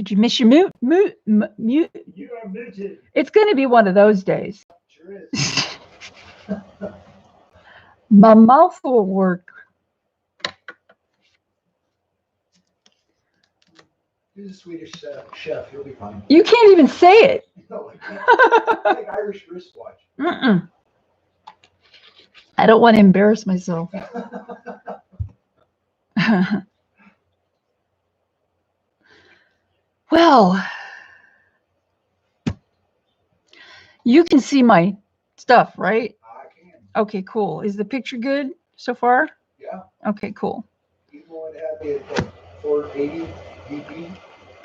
Did you miss your mute? You are muted. It's going to be one of those days. Sure is. My mouth will work. He's a Swedish chef. He'll be fine. You can't even say it. No, I can't. It's like Irish wristwatch. I don't want to embarrass myself. Well, you can see my stuff, right? I can. Okay, cool. Is the picture good so far? Yeah. Okay, cool. People would have me at 480 dp.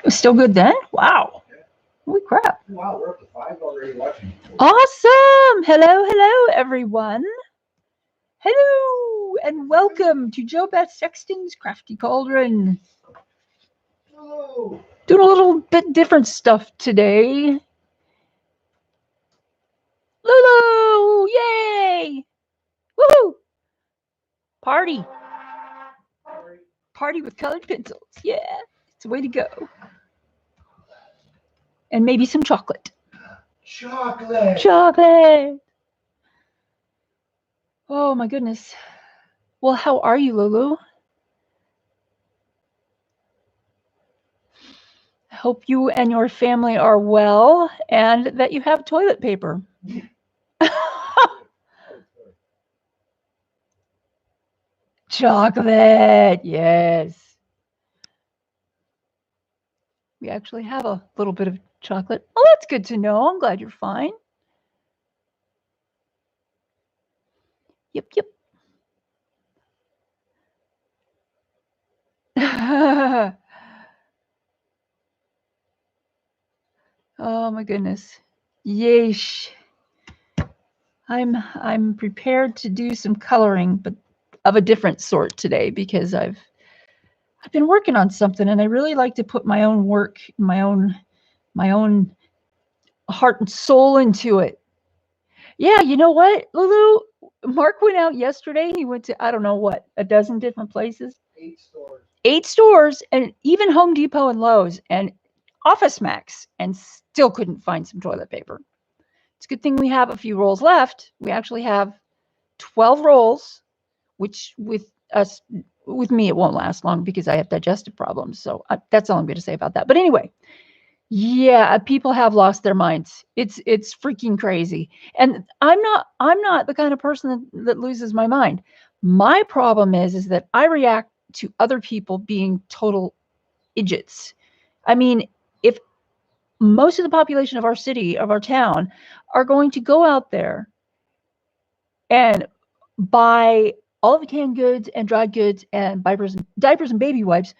Still good then? Wow. Yeah. Holy crap. Wow, we're up to 5 already watching. Awesome. Hello, everyone. Hello, and welcome to Joe Beth Sexton's Crafty Cauldron. Hello. Doing a little bit different stuff today. Lulu, yay! Woohoo! Party. Party with colored pencils. Yeah, it's the way to go. And maybe some chocolate. Chocolate. Oh my goodness. Well, how are you, Lulu? I hope you and your family are well and that you have toilet paper. Chocolate, yes. We actually have a little bit of chocolate. Oh, that's good to know. I'm glad you're fine. Yep. Oh my goodness. Yeesh. I'm prepared to do some coloring, but of a different sort today because I've been working on something and I really like to put my own work, my own heart and soul into it. Yeah, you know what, Lulu? Mark went out yesterday. He went to, I don't know what, a dozen different places. 8 stores. 8 stores, and even Home Depot and Lowe's and Office Max, and still couldn't find some toilet paper. It's a good thing we have a few rolls left. We actually have 12 rolls, which with me, it won't last long because I have digestive problems. So that's all I'm going to say about that. But anyway, yeah, people have lost their minds. It's freaking crazy. And I'm not the kind of person that loses my mind. My problem is that I react to other people being total idiots. I mean, if most of the population of our city, of our town, are going to go out there and buy all of the canned goods and dried goods and diapers and baby wipes,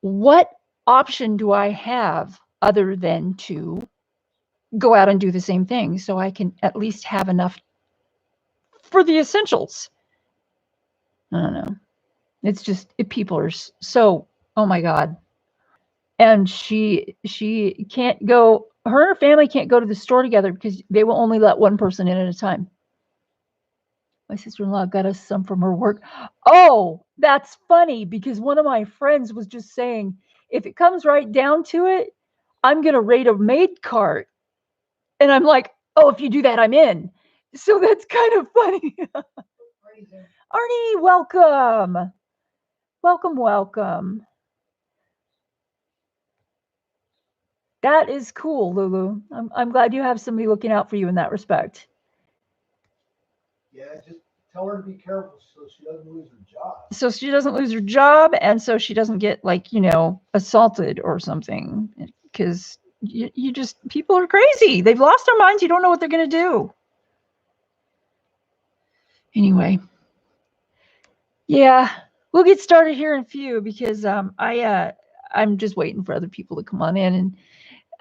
what option do I have other than to go out and do the same thing so I can at least have enough for the essentials? I don't know. It's just, people are so, oh my God. And she can't go, her and her family can't go to the store together because they will only let one person in at a time. My sister-in-law got us some from her work. Oh, that's funny because one of my friends was just saying, if it comes right down to it, I'm going to rate a maid cart. And I'm like, oh, if you do that, I'm in. So that's kind of funny. Arnie, welcome. Welcome. That is cool, Lulu. I'm glad you have somebody looking out for you in that respect. Yeah, just tell her to be careful so she doesn't lose her job. So she doesn't lose her job, and so she doesn't get, like, assaulted or something. Because you just, people are crazy. They've lost their minds. You don't know what they're going to do. Anyway. Yeah, we'll get started here in a few because I'm just waiting for other people to come on in. And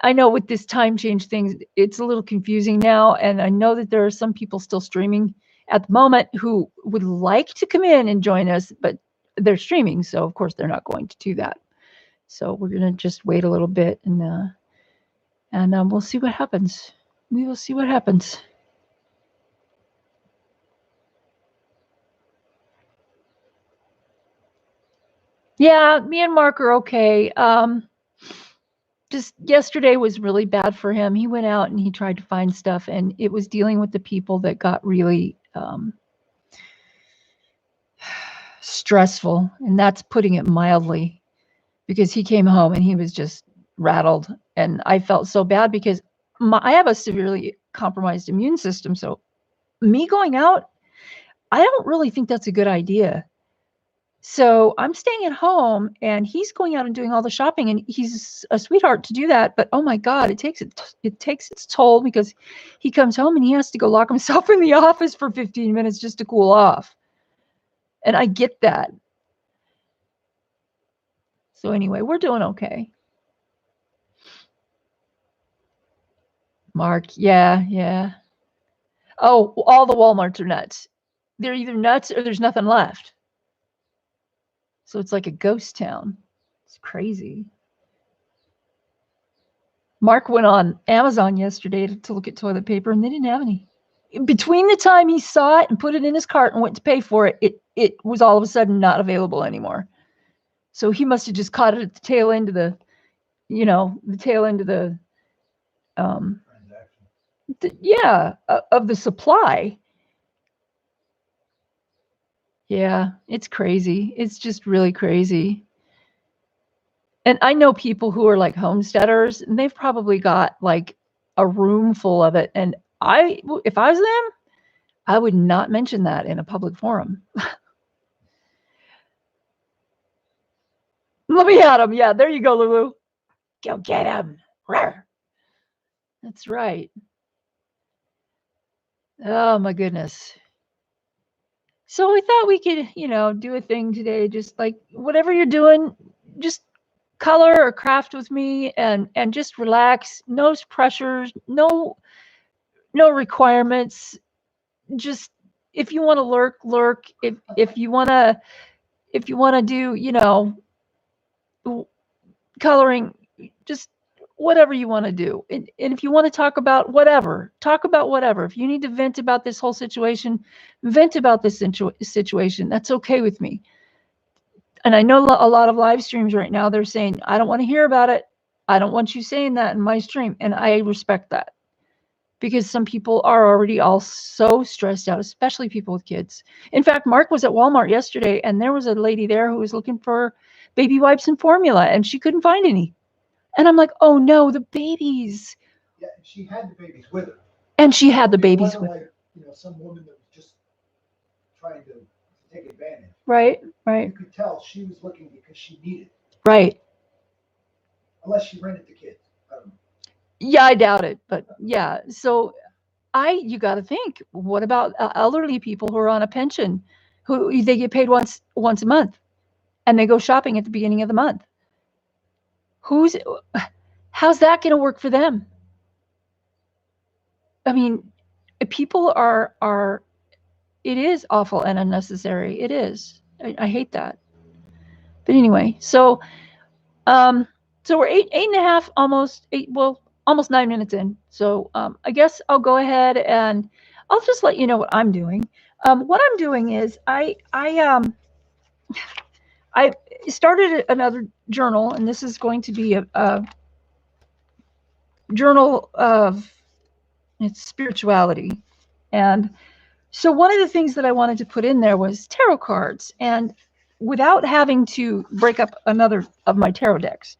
I know with this time change thing, it's a little confusing now. And I know that there are some people still streaming at the moment who would like to come in and join us, but they're streaming. So, of course, they're not going to do that. So we're going to just wait a little bit and we'll see what happens. We will see what happens. Yeah, me and Mark are okay. just yesterday was really bad for him. He went out and he tried to find stuff, and it was dealing with the people that got really stressful, and that's putting it mildly, because he came home and he was just rattled, and I felt so bad because I have a severely compromised immune system, so me going out, I don't really think that's a good idea. So I'm staying at home, and he's going out and doing all the shopping, and he's a sweetheart to do that. But oh my God, it takes its toll, because he comes home and he has to go lock himself in the office for 15 minutes just to cool off. And I get that. So anyway, we're doing okay. Mark, yeah. Oh, all the Walmarts are nuts. They're either nuts or there's nothing left. So it's like a ghost town. It's crazy. Mark went on Amazon yesterday to look at toilet paper, and they didn't have any. Between the time he saw it and put it in his cart and went to pay for it, it was all of a sudden not available anymore. So he must have just caught it at the tail end of the, of the supply. Yeah, it's crazy. It's just really crazy. And I know people who are like homesteaders, and they've probably got like a room full of it. And if I was them, I would not mention that in a public forum. Let me at him. Yeah, there you go, Lulu. Go get him. Rawr. That's right. Oh my goodness. So we thought we could, do a thing today, just like whatever you're doing, just color or craft with me, and just relax. No pressures, no requirements. Just if you want to lurk. If you want to do, coloring, just whatever you want to do. And if you want to talk about whatever. If you need to vent about this whole situation, vent about this situation. That's okay with me. And I know a lot of live streams right now, they're saying, I don't want to hear about it. I don't want you saying that in my stream. And I respect that, because some people are already all so stressed out, especially people with kids. In fact, Mark was at Walmart yesterday, and there was a lady there who was looking for baby wipes and formula, and she couldn't find any. And I'm like, oh no, the babies. Yeah, she had the babies with her. And she had the babies with her. Like, some woman that was just trying to take advantage. Right. You could tell she was looking because she needed it. Right. Unless she rented the kids. I don't know. Yeah, I doubt it. But yeah, so you got to think, what about elderly people who are on a pension, who they get paid once a month, and they go shopping at the beginning of the month? How's that going to work for them? I mean, people are, it is awful and unnecessary. It is. I hate that. But anyway, so we're eight and a half, almost 9 minutes in. So I guess I'll go ahead and I'll just let you know what I'm doing. What I'm doing is I started another journal, and this is going to be a journal of spirituality. And so one of the things that I wanted to put in there was tarot cards, and without having to break up another of my tarot decks.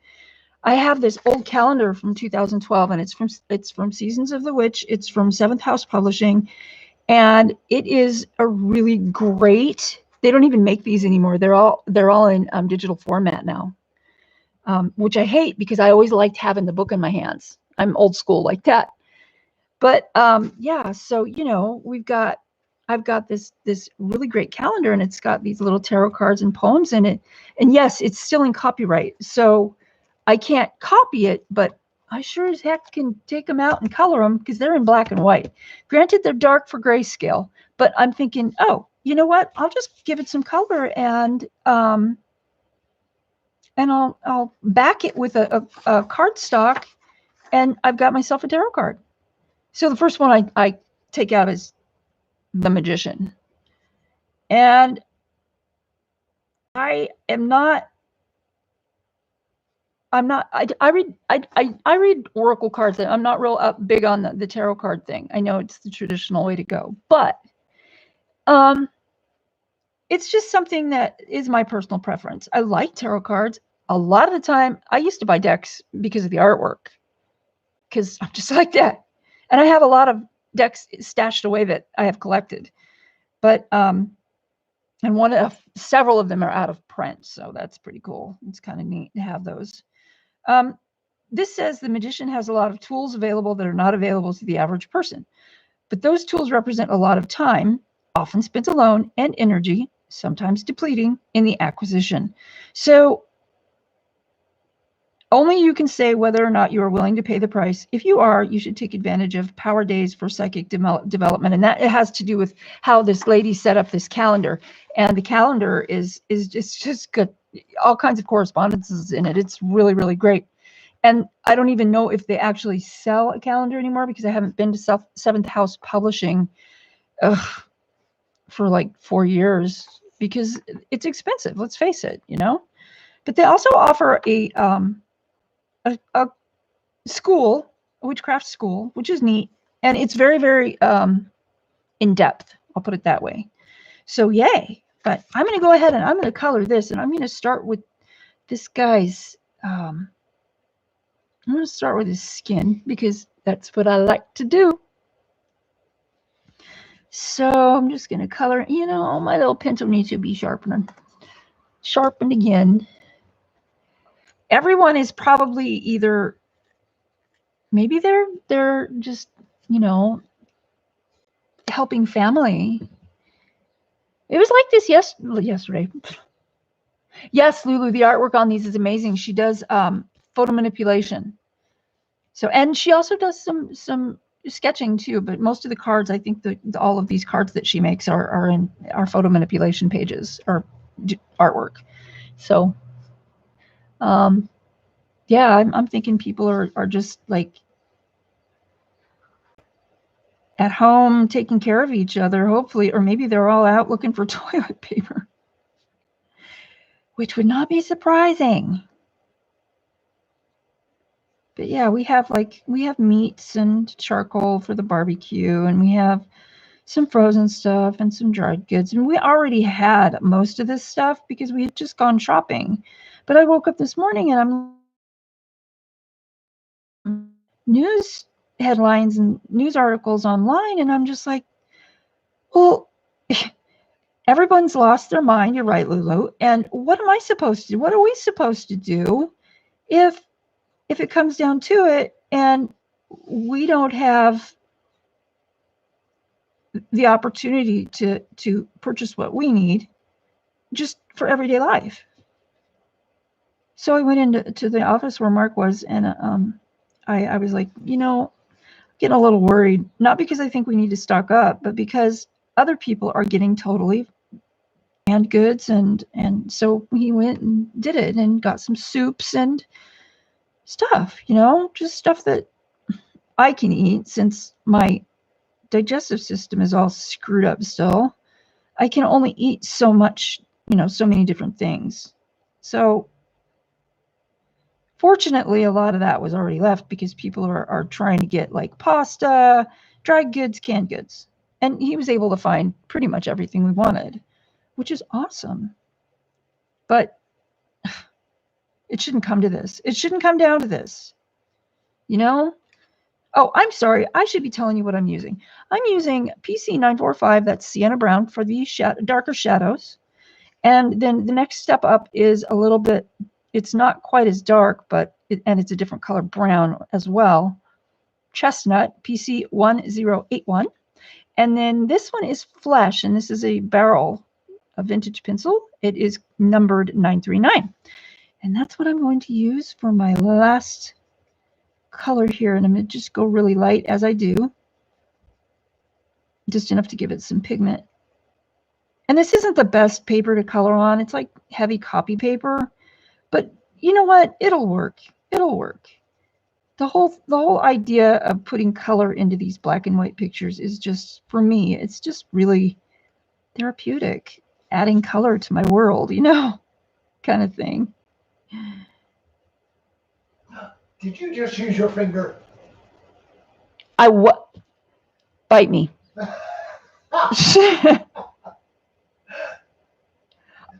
I have this old calendar from 2012, and it's from Seasons of the Witch. It's from Seventh House Publishing, and it is a really great. They don't even make these anymore. They're all in digital format now, which I hate, because I always liked having the book in my hands. I'm old school like that. But yeah, so I've got this really great calendar, and it's got these little tarot cards and poems in it. And yes, it's still in copyright, so I can't copy it, but I sure as heck can take them out and color them, because they're in black and white. Granted, they're dark for grayscale, but I'm thinking, oh, you know what? I'll just give it some color, and I'll back it with a cardstock, and I've got myself a tarot card. So the first one I take out is the Magician. And I am not I'm not, I read oracle cards. I'm not real big on the tarot card thing. I know it's the traditional way to go, but it's just something that is my personal preference. I like tarot cards. A lot of the time, I used to buy decks because of the artwork, because I'm just like that. And I have a lot of decks stashed away that I have collected. But and several of them are out of print, so that's pretty cool. It's kind of neat to have those. This says the magician has a lot of tools available that are not available to the average person. But those tools represent a lot of time, often spent alone, and energy, sometimes depleting, in the acquisition. So only you can say whether or not you are willing to pay the price. If you are, you should take advantage of Power Days for Psychic Development. And that it has to do with how this lady set up this calendar. And the calendar is just good. All kinds of correspondences in it. It's really, really great. And I don't even know if they actually sell a calendar anymore, because I haven't been to Seventh House Publishing for like 4 years, because it's expensive. Let's face it, you know. But they also offer a school, a witchcraft school, which is neat, and it's very, very in depth. I'll put it that way. So yay! But I'm going to go ahead and I'm going to color this, and I'm going to start with this guy's. I'm going to start with his skin, because that's what I like to do. So I'm just going to color. You know, my little pencil needs to be sharpened again. Everyone is probably either, maybe they're just, you know, helping family. It was like this yesterday. Yes, Lulu, the artwork on these is amazing. She does photo manipulation. So, and she also does some sketching too, but most of the cards, I think all of these cards that she makes are photo manipulation pages or artwork. So, yeah, I'm thinking people are just like at home taking care of each other, hopefully, or maybe they're all out looking for toilet paper, which would not be surprising. But yeah, we have meats and charcoal for the barbecue, and we have some frozen stuff and some dried goods. And we already had most of this stuff because we had just gone shopping. But I woke up this morning and I'm news headlines and news articles online, and I'm just like, well, everyone's lost their mind. You're right, Lulu. And what am I supposed to do? What are we supposed to do if it comes down to it and we don't have the opportunity to purchase what we need just for everyday life? So I went into the office where Mark was, and I was like, you know, getting a little worried, not because I think we need to stock up, but because other people are getting totally canned goods, and so he went and did it and got some soups and stuff, you know, just stuff that I can eat, since my digestive system is all screwed up still. I can only eat so much, you know, so many different things. So fortunately, a lot of that was already left, because people are trying to get like pasta, dried goods, canned goods. And he was able to find pretty much everything we wanted, which is awesome. But it shouldn't come to this. It shouldn't come down to this, you know? Oh, I'm sorry. I should be telling you what I'm using. I'm using PC945, that's Sienna Brown, for the darker shadows. And then the next step up is a little bit, it's not quite as dark, but and it's a different color brown as well. Chestnut, PC1081. And then this one is Flesh, and this is a barrel, a vintage pencil. It is numbered 939. And that's what I'm going to use for my last color here. And I'm going to just go really light as I do, just enough to give it some pigment. And this isn't the best paper to color on. It's like heavy copy paper, but you know what? It'll work. It'll work. The whole idea of putting color into these black and white pictures is just, for me, it's just really therapeutic, adding color to my world, you know, kind of thing. Did you just use your finger? Bite me.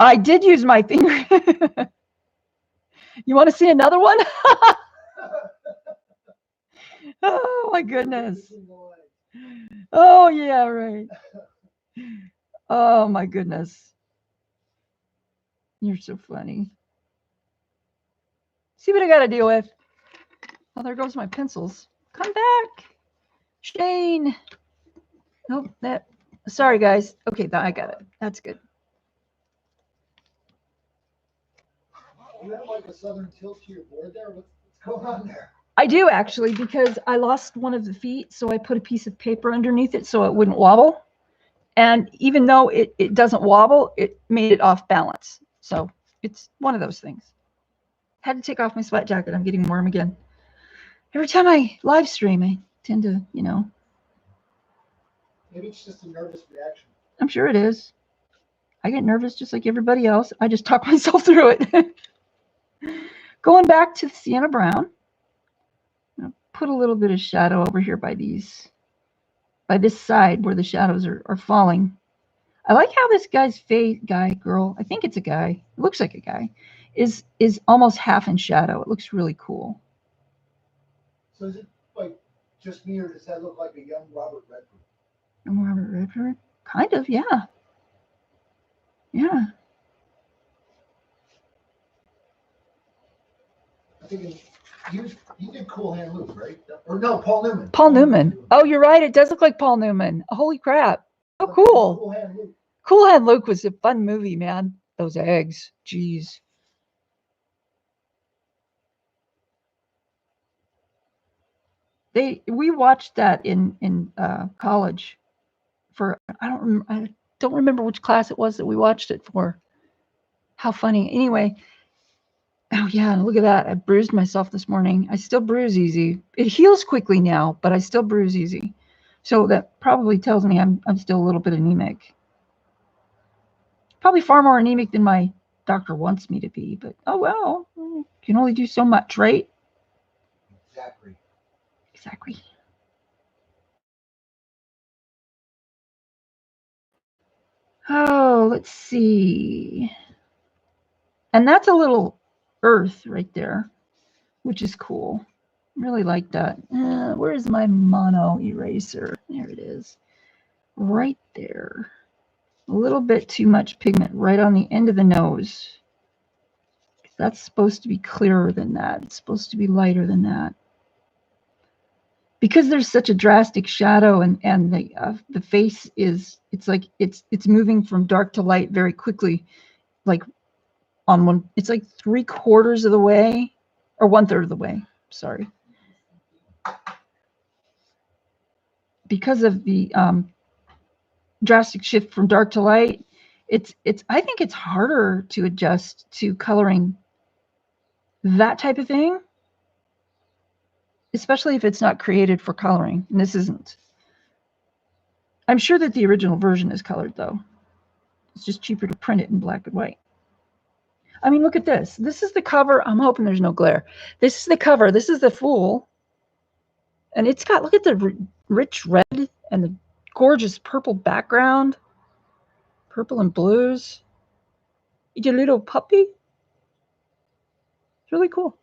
I did use my finger. You want to see another one? Oh my goodness. Oh yeah, right. Oh my goodness. You're so funny. See what I got to deal with. Oh, there goes my pencils. Come back, Shane. Nope, sorry guys. Okay, I got it. That's good. You have like a southern tilt to your board there? What's going on there? I do actually, because I lost one of the feet, so I put a piece of paper underneath it so it wouldn't wobble. And even though it doesn't wobble, it made it off balance. So it's one of those things. Had to take off my sweat jacket. I'm getting warm again. Every time I live stream, I tend to, Maybe it's just a nervous reaction. I'm sure it is. I get nervous just like everybody else. I just talk myself through it. Going back to the sienna brown. I'll put a little bit of shadow over here by this side where the shadows are falling. I like how this guy's face, girl, I think it's a guy, it looks like a guy, is almost half in shadow. It looks really cool. So is it like just me, or does that look like a young Robert Redford? Young Robert Redford? Kind of, yeah. Yeah. I think he did Cool Hand Luke, right? Or no, Paul Newman. Paul Newman. Oh, you're right. It does look like Paul Newman. Holy crap. Oh, cool. Cool Hand Luke. Cool Hand Luke was a fun movie, man. Those eggs. Jeez. We watched that in college for, I don't remember which class it was that we watched it for. How funny. Anyway. Oh yeah, look at that. I bruised myself this morning. I still bruise easy. It heals quickly now, but I still bruise easy. So that probably tells me I'm still a little bit anemic. Probably far more anemic than my doctor wants me to be, but oh well. You can only do so much, right? Exactly. Oh, let's see. And that's a little earth right there, which is cool. Really like that. Where is my mono eraser? There it is. Right there. A little bit too much pigment right on the end of the nose. That's supposed to be clearer than that. It's supposed to be lighter than that. Because there's such a drastic shadow, and the face is, it's like it's moving from dark to light very quickly, like on one, it's like 3/4 of the way, or 1/3 of the way, sorry. Because of the drastic shift from dark to light, I think it's harder to adjust to coloring that type of thing, especially if it's not created for coloring. And this isn't. I'm sure that the original version is colored though. It's just cheaper to print it in black and white. I mean, look at this. This is the cover. I'm hoping there's no glare. This is the cover. This is the Fool. And it's got, look at the rich red and the gorgeous purple background. Purple and blues. It's a little puppy. It's really cool.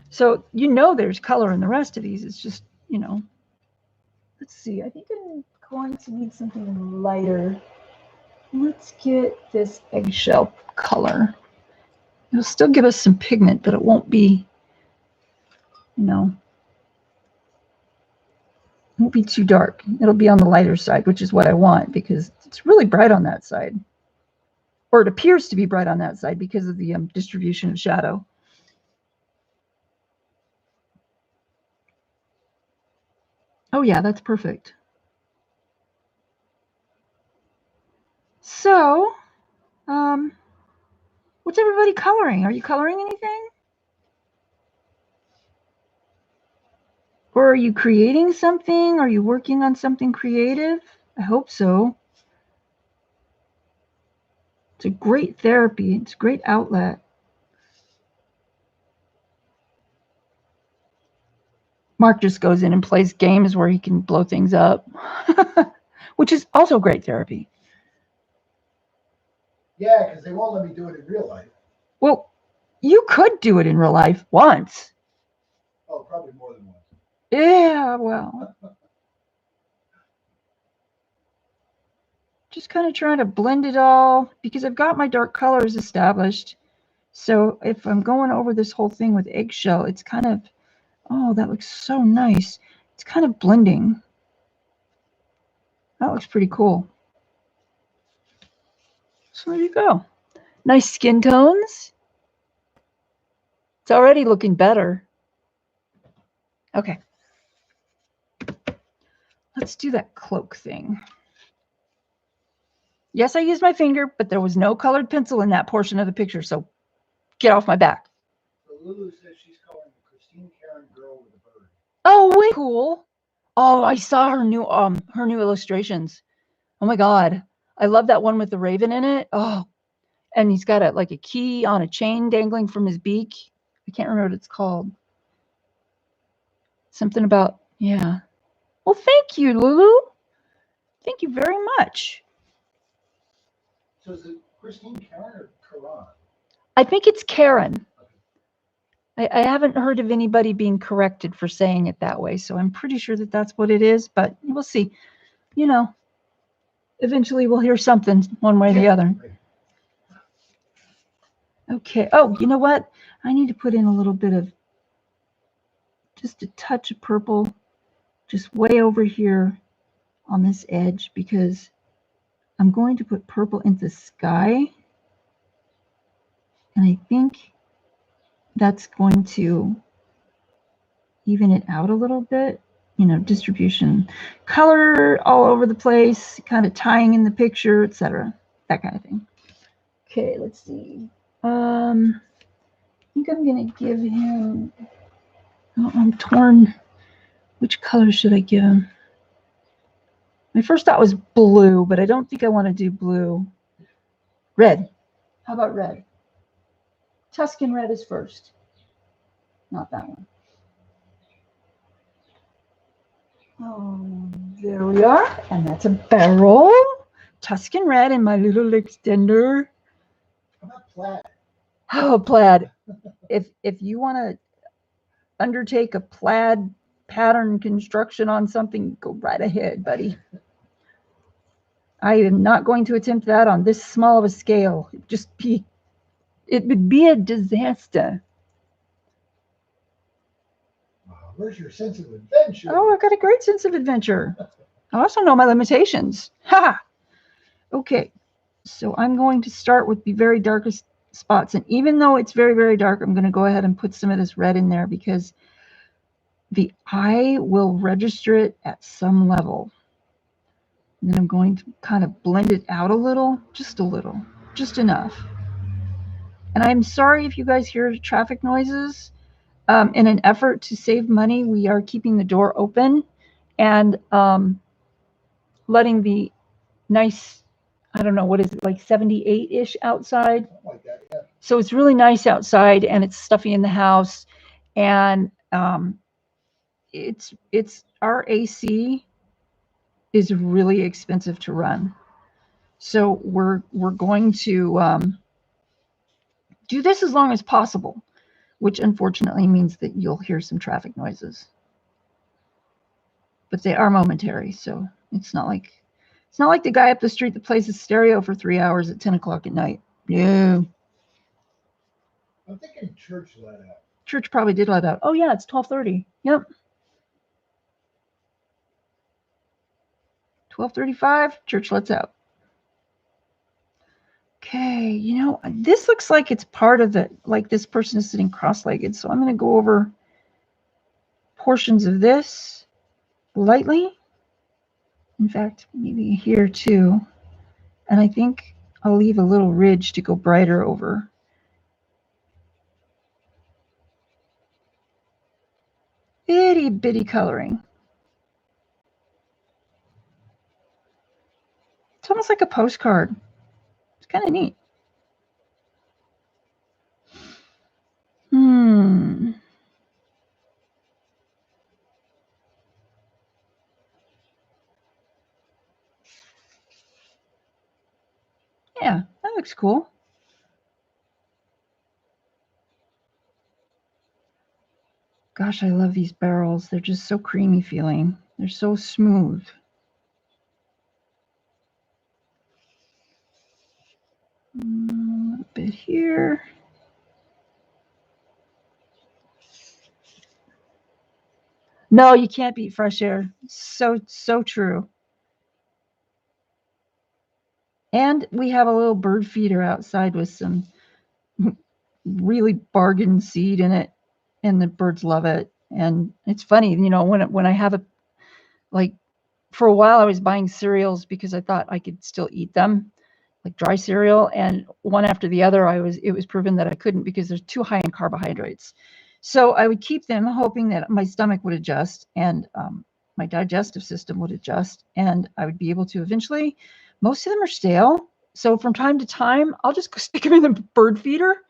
So there's color in the rest of these. It's just, let's see. I think I'm going to need something lighter. Let's get this eggshell color. It'll still give us some pigment, but it won't be, it won't be too dark. It'll be on the lighter side, which is what I want, because it's really bright on that side. Or it appears to be bright on that side because of the distribution of shadow. Oh yeah, that's perfect. So, what's everybody coloring? Are you coloring anything? Or are you creating something? Are you working on something creative? I hope so. It's a great therapy. It's a great outlet. Mark just goes in and plays games where he can blow things up, which is also great therapy. Yeah, because they won't let me do it in real life. Well, you could do it in real life once. Oh, probably more than once. Yeah, well. Just kind of trying to blend it all because I've got my dark colors established. So if I'm going over this whole thing with eggshell, it's kind of, oh, that looks so nice. It's kind of blending. That looks pretty cool. So there you go. Nice skin tones. It's already looking better. Okay. Let's do that cloak thing. Yes, I used my finger, but there was no colored pencil in that portion of the picture, so get off my back. So Lulu says she's calling the Christine Karen girl with a bird. Oh, way cool. Oh, I saw her new illustrations. Oh my God. I love that one with the raven in it. Oh, and he's got like a key on a chain dangling from his beak. I can't remember what it's called. Something about, yeah. Well, thank you, Lulu. Thank you very much. So is it Christine Karen or Karan? I think it's Karen. I haven't heard of anybody being corrected for saying it that way, so I'm pretty sure that that's what it is, but we'll see. You know, eventually we'll hear something one way or the other. Okay. Oh, you know what? I need to put in a little bit of, just a touch of purple, just way over here on this edge, because I'm going to put purple into the sky. And I think that's going to even it out a little bit. You know, distribution, color all over the place, kind of tying in the picture, etc. That kind of thing. Okay, let's see. I think I'm going to give him, oh, I'm torn. Which color should I give him? My first thought was blue, but I don't think I want to do blue. Red. How about red? Tuscan red is first. Not that one. Oh, there we are. And that's a barrel. Tuscan red and my little extender. How about plaid? Oh, plaid. If you want to undertake a plaid pattern construction on something, go right ahead, buddy. I am not going to attempt that on this small of a scale. It would be a disaster. Where's your sense of adventure? Oh, I've got a great sense of adventure. I also know my limitations. Ha! Okay, so I'm going to start with the very darkest spots. And even though it's very, very dark, I'm going to go ahead and put some of this red in there because the eye will register it at some level. And then I'm going to kind of blend it out a little, just enough. And I'm sorry if you guys hear traffic noises. In an effort to save money, we are keeping the door open and letting the nice, I don't know, what is it, like 78-ish outside? Something like that, yeah. So it's really nice outside and it's stuffy in the house. And it's our AC is really expensive to run. So we're going to do this as long as possible, which unfortunately means that you'll hear some traffic noises. But they are momentary, so it's not like the guy up the street that plays his stereo for 3 hours at 10 o'clock at night. No. I'm thinking church let out. Church probably did let out. Oh yeah, it's 12:30. Yep. 12:35, church lets out. Okay, you know, this looks like it's part of it, like this person is sitting cross-legged. So I'm going to go over portions of this lightly. In fact, maybe here too. And I think I'll leave a little ridge to go brighter over. Itty bitty coloring. It's almost like a postcard. It's kind of neat. looks cool. Gosh, I love these barrels. They're just so creamy feeling. They're so smooth. A little bit here. No, you can't beat fresh air. So true. And we have a little bird feeder outside with some really bargain seed in it, and the birds love it. And it's funny, you know, when I have a, like, for a while I was buying cereals because I thought I could still eat them, like dry cereal, and one after the other it was proven that I couldn't because they're too high in carbohydrates. So I would keep them hoping that my stomach would adjust and my digestive system would adjust, and I would be able to eventually. Most of them are stale, so from time to time I'll just go stick them in the bird feeder,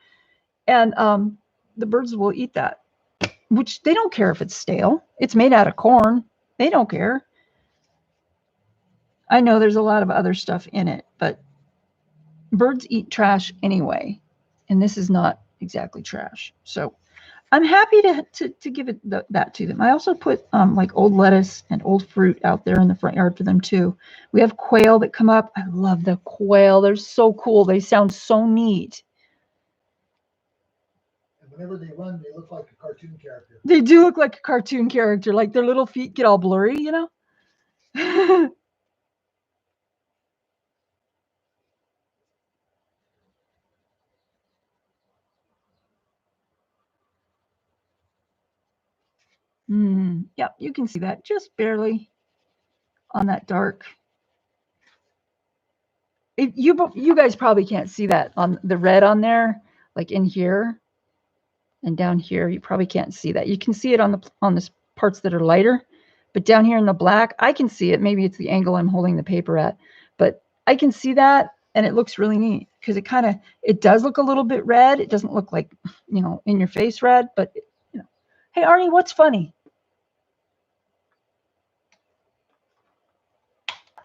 and the birds will eat that, which they don't care if it's stale. It's made out of corn. They don't care. I know there's a lot of other stuff in it, but birds eat trash anyway, and this is not exactly trash. So I'm happy to give it that to them. I also put like old lettuce and old fruit out there in the front yard for them too. We have quail that come up. I love the quail. They're so cool. They sound so neat. And whenever they run, they look like a cartoon character. They do look like a cartoon character. Like their little feet get all blurry, you know? Yep, you can see that just barely on that dark. You guys probably can't see that on the red on there, like in here and down here. You probably can't see that. You can see it on the parts that are lighter, but down here in the black, I can see it. Maybe it's the angle I'm holding the paper at, but I can see that, and it looks really neat because it does look a little bit red. It doesn't look like, you know, in your face red, but you know. Hey Arnie, what's funny?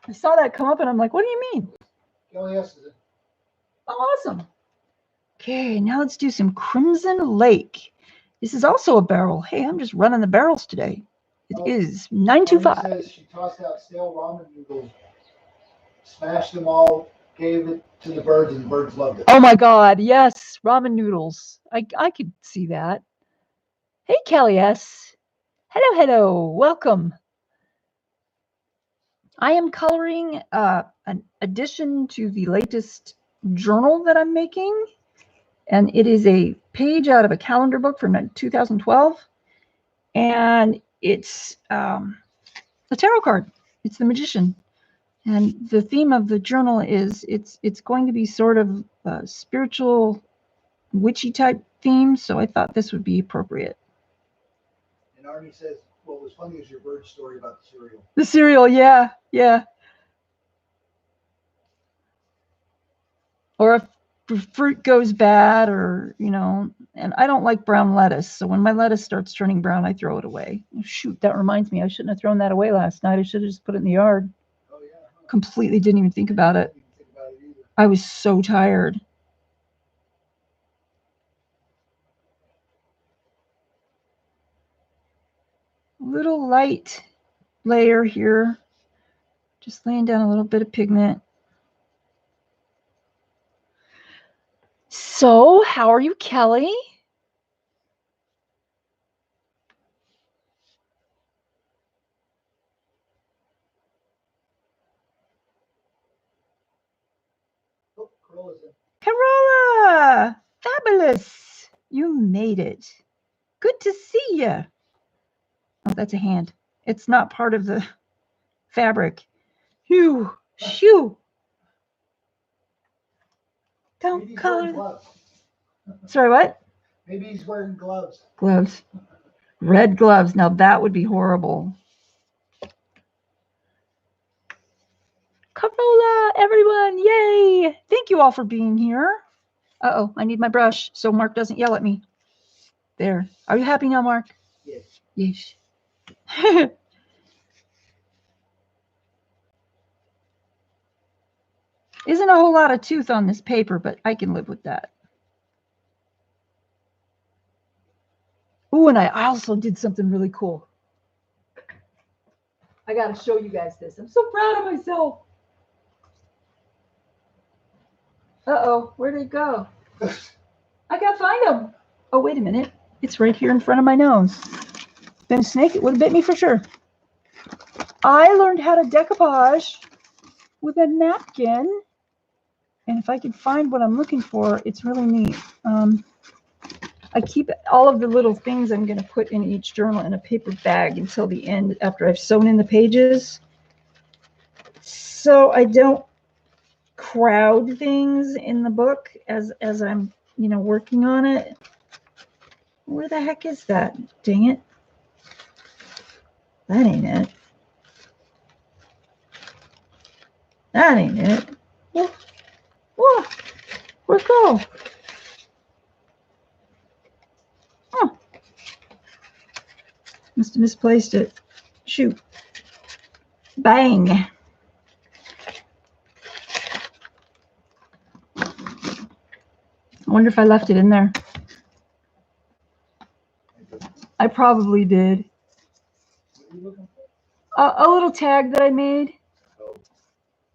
I saw that come up and I'm like, what do you mean? LES is it. Oh, awesome. Okay, now let's do some Crimson Lake. This is also a barrel. Hey, I'm just running the barrels today. It is 925. Says she tossed out stale ramen noodles, smashed them all, gave it to the birds, and the birds loved it. Oh my God, yes, ramen noodles. I could see that. Hey, Kelly S. Hello, welcome. I am coloring an addition to the latest journal that I'm making, and it is a page out of a calendar book from 2012, and it's a tarot card. It's the Magician, and the theme of the journal is it's going to be sort of a spiritual, witchy type theme. So I thought this would be appropriate. And Arnie says, what was funny is your bird story about the cereal. The cereal, yeah. Or if fruit goes bad, or, you know, and I don't like brown lettuce. So when my lettuce starts turning brown, I throw it away. Shoot, that reminds me. I shouldn't have thrown that away last night. I should have just put it in the yard. Oh, yeah. Huh. Completely didn't even think about it. I was so tired. Little light layer here. Just laying down a little bit of pigment. So, how are you, Kelly? Oh, Corolla's in. Carola! Fabulous! You made it. Good to see you. Oh, that's a hand. It's not part of the fabric. Phew! Shoo! Don't color. Sorry, what? Maybe he's wearing gloves. Gloves. Red gloves. Now that would be horrible. Carola, everyone, yay! Thank you all for being here. Uh-oh, I need my brush so Mark doesn't yell at me. There. Are you happy now, Mark? Yes. Yes. Isn't a whole lot of tooth on this paper, but I can live with that. Ooh, and I also did something really cool. I got to show you guys this. I'm so proud of myself. Uh-oh, where'd it go? I got to find him. Oh, wait a minute. It's right here in front of my nose. Been a snake, it would have bit me for sure. I learned how to decoupage with a napkin. And if I can find what I'm looking for, it's really neat. I keep all of the little things I'm going to put in each journal in a paper bag until the end after I've sewn in the pages. So I don't crowd things in the book as I'm, working on it. Where the heck is that? Dang it. That ain't it. That ain't it. Whoa. Where'd it go? Oh. Must have misplaced it. Shoot. Bang. I wonder if I left it in there. I probably did. A little tag that I made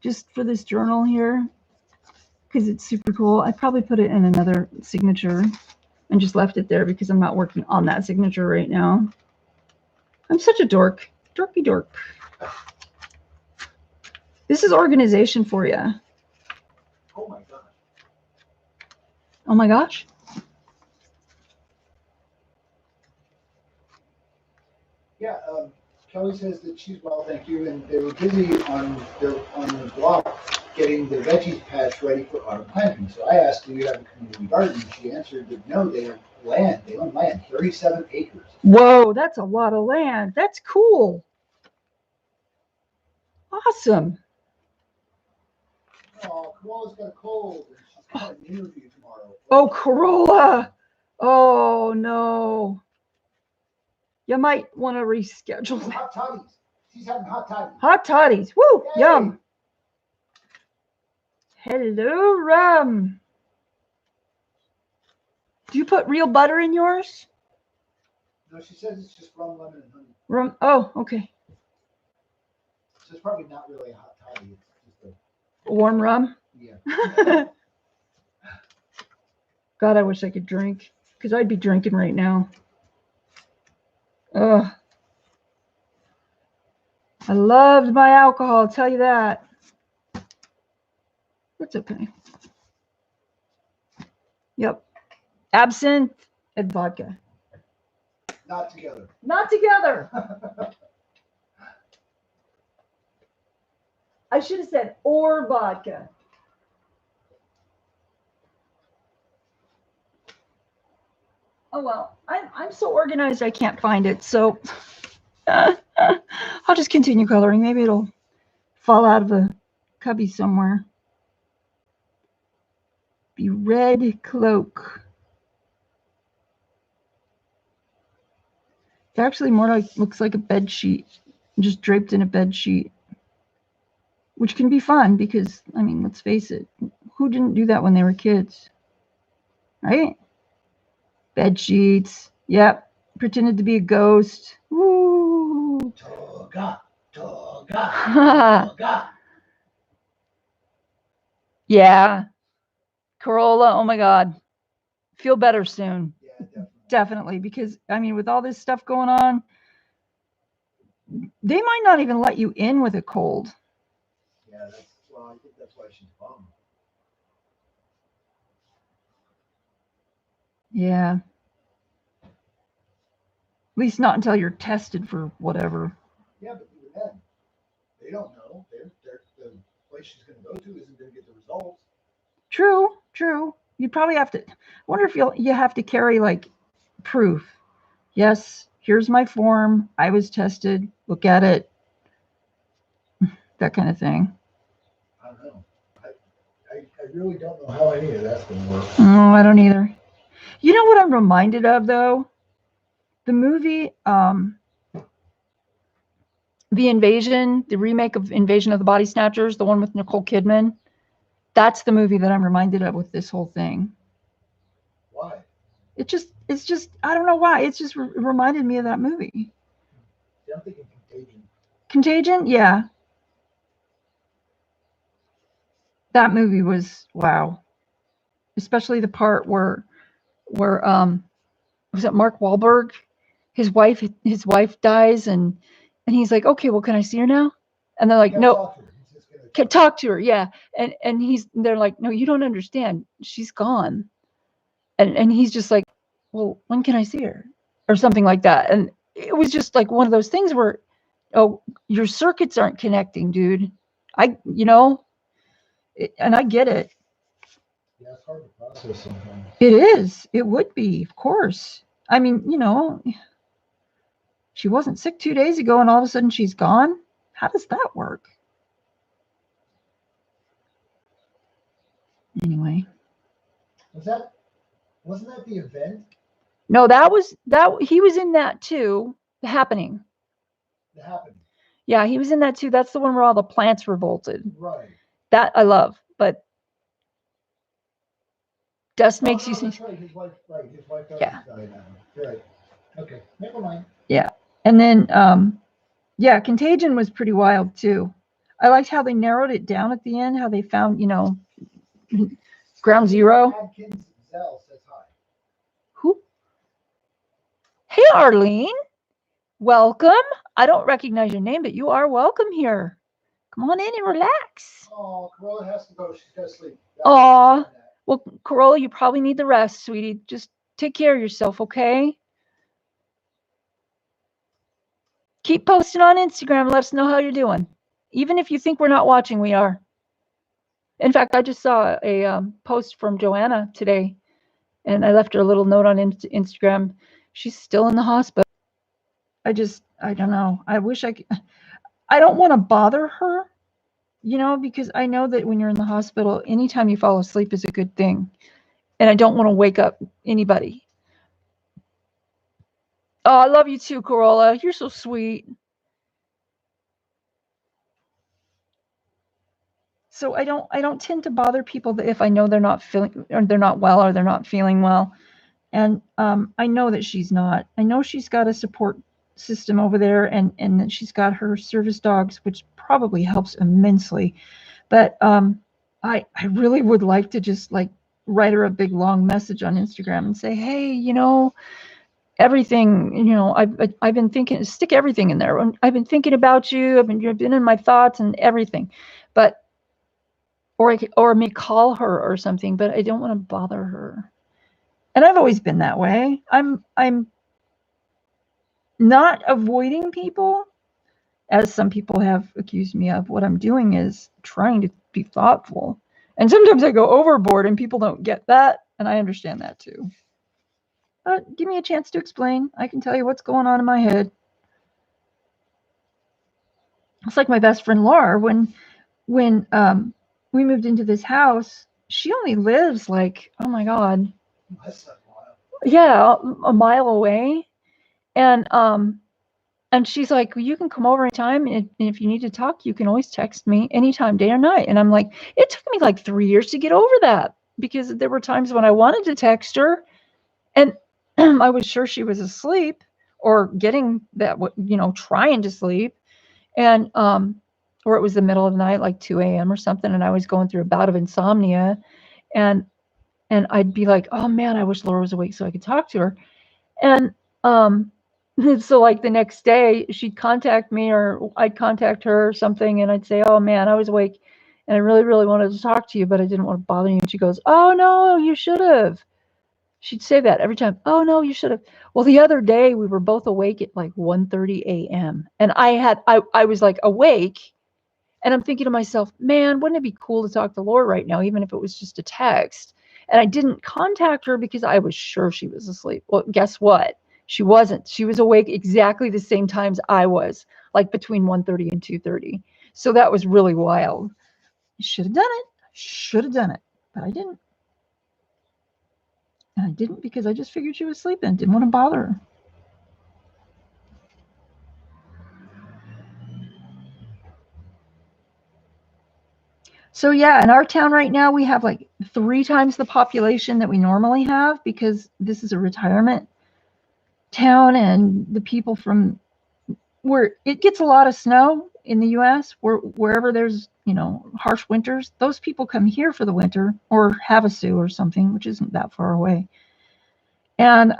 just for this journal here because it's super cool. I probably put it in another signature and just left it there because I'm not working on that signature right now. I'm such a dork. Dorky dork. This is organization for you. Oh my gosh. Oh my gosh. Yeah, Kelly says that she's well, thank you, and they were busy on the block getting the veggies patch ready for autumn planting. So I asked, do you have a community garden? And she answered that no, they own land. They own land, 37 acres. Whoa, that's a lot of land. That's cool. Awesome. Oh, Kamala's got a cold, and she's got an interview tomorrow. Oh, Corolla. Oh, no. You might want to reschedule. Hot toddies. She's having hot toddies. Hot toddies. Woo, Yay. Yum. Hello, Rum. Do you put real butter in yours? No, she says it's just rum, lemon, and honey. Rum. Oh, okay. So it's probably not really a hot toddy. It's just a warm rum. Yeah. God, I wish I could drink because I'd be drinking right now. Ugh. I loved my alcohol, I'll tell you that. That's okay. Yep. Absinthe and vodka. Not together. Not together. I should have said or vodka. Oh well, I'm so organized I can't find it, so I'll just continue coloring. Maybe it'll fall out of a cubby somewhere. Be red cloak. It's actually more like looks like a bed sheet, just draped in a bed sheet, which can be fun because I mean, let's face it, who didn't do that when they were kids, right? Bed sheets. Yep. Pretended to be a ghost. Woo. Toga, toga, toga. Yeah. Corolla. Oh my God. Feel better soon. Yeah, definitely. Definitely. Because I mean, with all this stuff going on, they might not even let you in with a cold. Yeah, I think that's why she's bummed. Yeah. At least not until you're tested for whatever. Yeah, but even then, they don't know. The place she's going to go to isn't going to get the results. True, true. You probably have to. I wonder if you have to carry like proof. Yes, here's my form. I was tested. Look at it. That kind of thing. I don't know. I really don't know how any of that's going to work. Oh, I don't either. You know what I'm reminded of though? The movie, The Invasion, the remake of Invasion of the Body Snatchers, the one with Nicole Kidman. That's the movie that I'm reminded of with this whole thing. Why? It's just, I don't know why. It's just reminded me of that movie. Yeah, I'm thinking Contagion. Contagion? Yeah. That movie was, wow. Especially the part where was it Mark Wahlberg? His wife dies, and he's like, okay, well, can I see her now? And they're like, no, can talk to her, yeah. And they're like, no, you don't understand. She's gone. And he's just like, well, when can I see her? Or something like that. And it was just like one of those things where, oh, your circuits aren't connecting, dude. And I get it. Yeah, it's hard to process sometimes. It is. It would be, of course. I mean, she wasn't sick 2 days ago and all of a sudden she's gone. How does that work? Anyway. Wasn't that the event? No, he was in that too. The Happening. The Happening. Yeah, he was in that too. That's the one where all the plants revolted. Right. That I love, but Dust makes you see. That's right. His wife Yeah. died now. Right. Okay. Never mind. Yeah. And then yeah, Contagion was pretty wild too. I liked how they narrowed it down at the end, how they found, ground zero. Adkins Zell says hi. Who? Hey, Arlene. Welcome. I don't recognize your name, but you are welcome here. Come on in and relax. Oh, Corolla has to go. She's got to sleep. Aw. Well, Corolla, you probably need the rest, sweetie. Just take care of yourself, okay? Keep posting on Instagram. Let us know how you're doing. Even if you think we're not watching, we are. In fact, I just saw a post from Joanna today, and I left her a little note on Instagram. She's still in the hospital. I don't know. I wish I could. I don't want to bother her, because I know that when you're in the hospital, anytime you fall asleep is a good thing. And I don't want to wake up anybody. Oh, I love you too, Corolla. You're so sweet. So I don't tend to bother people if I know they're not feeling, or they're not well, or they're not feeling well. And I know that she's not. I know she's got a support system over there, and that she's got her service dogs, which probably helps immensely. But I really would like to just like write her a big long message on Instagram and say, hey, everything, I've been thinking, stick everything in there. I've been thinking about you. You've been in my thoughts and everything. But or me call her or something, but I don't want to bother her. And I've always been that way. I'm not avoiding people, as some people have accused me of. What I'm doing is trying to be thoughtful. And sometimes I go overboard and people don't get that. And I understand that too. But give me a chance to explain. I can tell you what's going on in my head. It's like my best friend Laura, when we moved into this house, she only lives like, oh my God. Yeah, a mile away. And she's like, well, you can come over anytime. And if you need to talk, you can always text me anytime, day or night. And I'm like, it took me like 3 years to get over that, because there were times when I wanted to text her and I was sure she was asleep or getting that, trying to sleep. And, or it was the middle of the night, like 2 a.m. or something. And I was going through a bout of insomnia, and I'd be like, oh man, I wish Laura was awake so I could talk to her. And, so like the next day she'd contact me, or I'd contact her or something, and I'd say, oh man, I was awake and I really, really wanted to talk to you, but I didn't want to bother you. And she goes, oh no, you should have. She'd say that every time. Oh no, you should have. Well, the other day we were both awake at like 1:30 a.m. and I was like awake, and I'm thinking to myself, man, wouldn't it be cool to talk to Laura right now, even if it was just a text? And I didn't contact her because I was sure she was asleep. Well, guess what? She wasn't. She was awake exactly the same times I was, like between 1:30 and 2:30. So that was really wild. I should have done it. But I didn't. And I didn't because I just figured she was sleeping. Didn't want to bother her. So yeah, in our town right now, we have like 3 times the population that we normally have because this is a retirement town, and the people from where it gets a lot of snow in the US, wherever there's, harsh winters, those people come here for the winter, or Havasu or something, which isn't that far away. And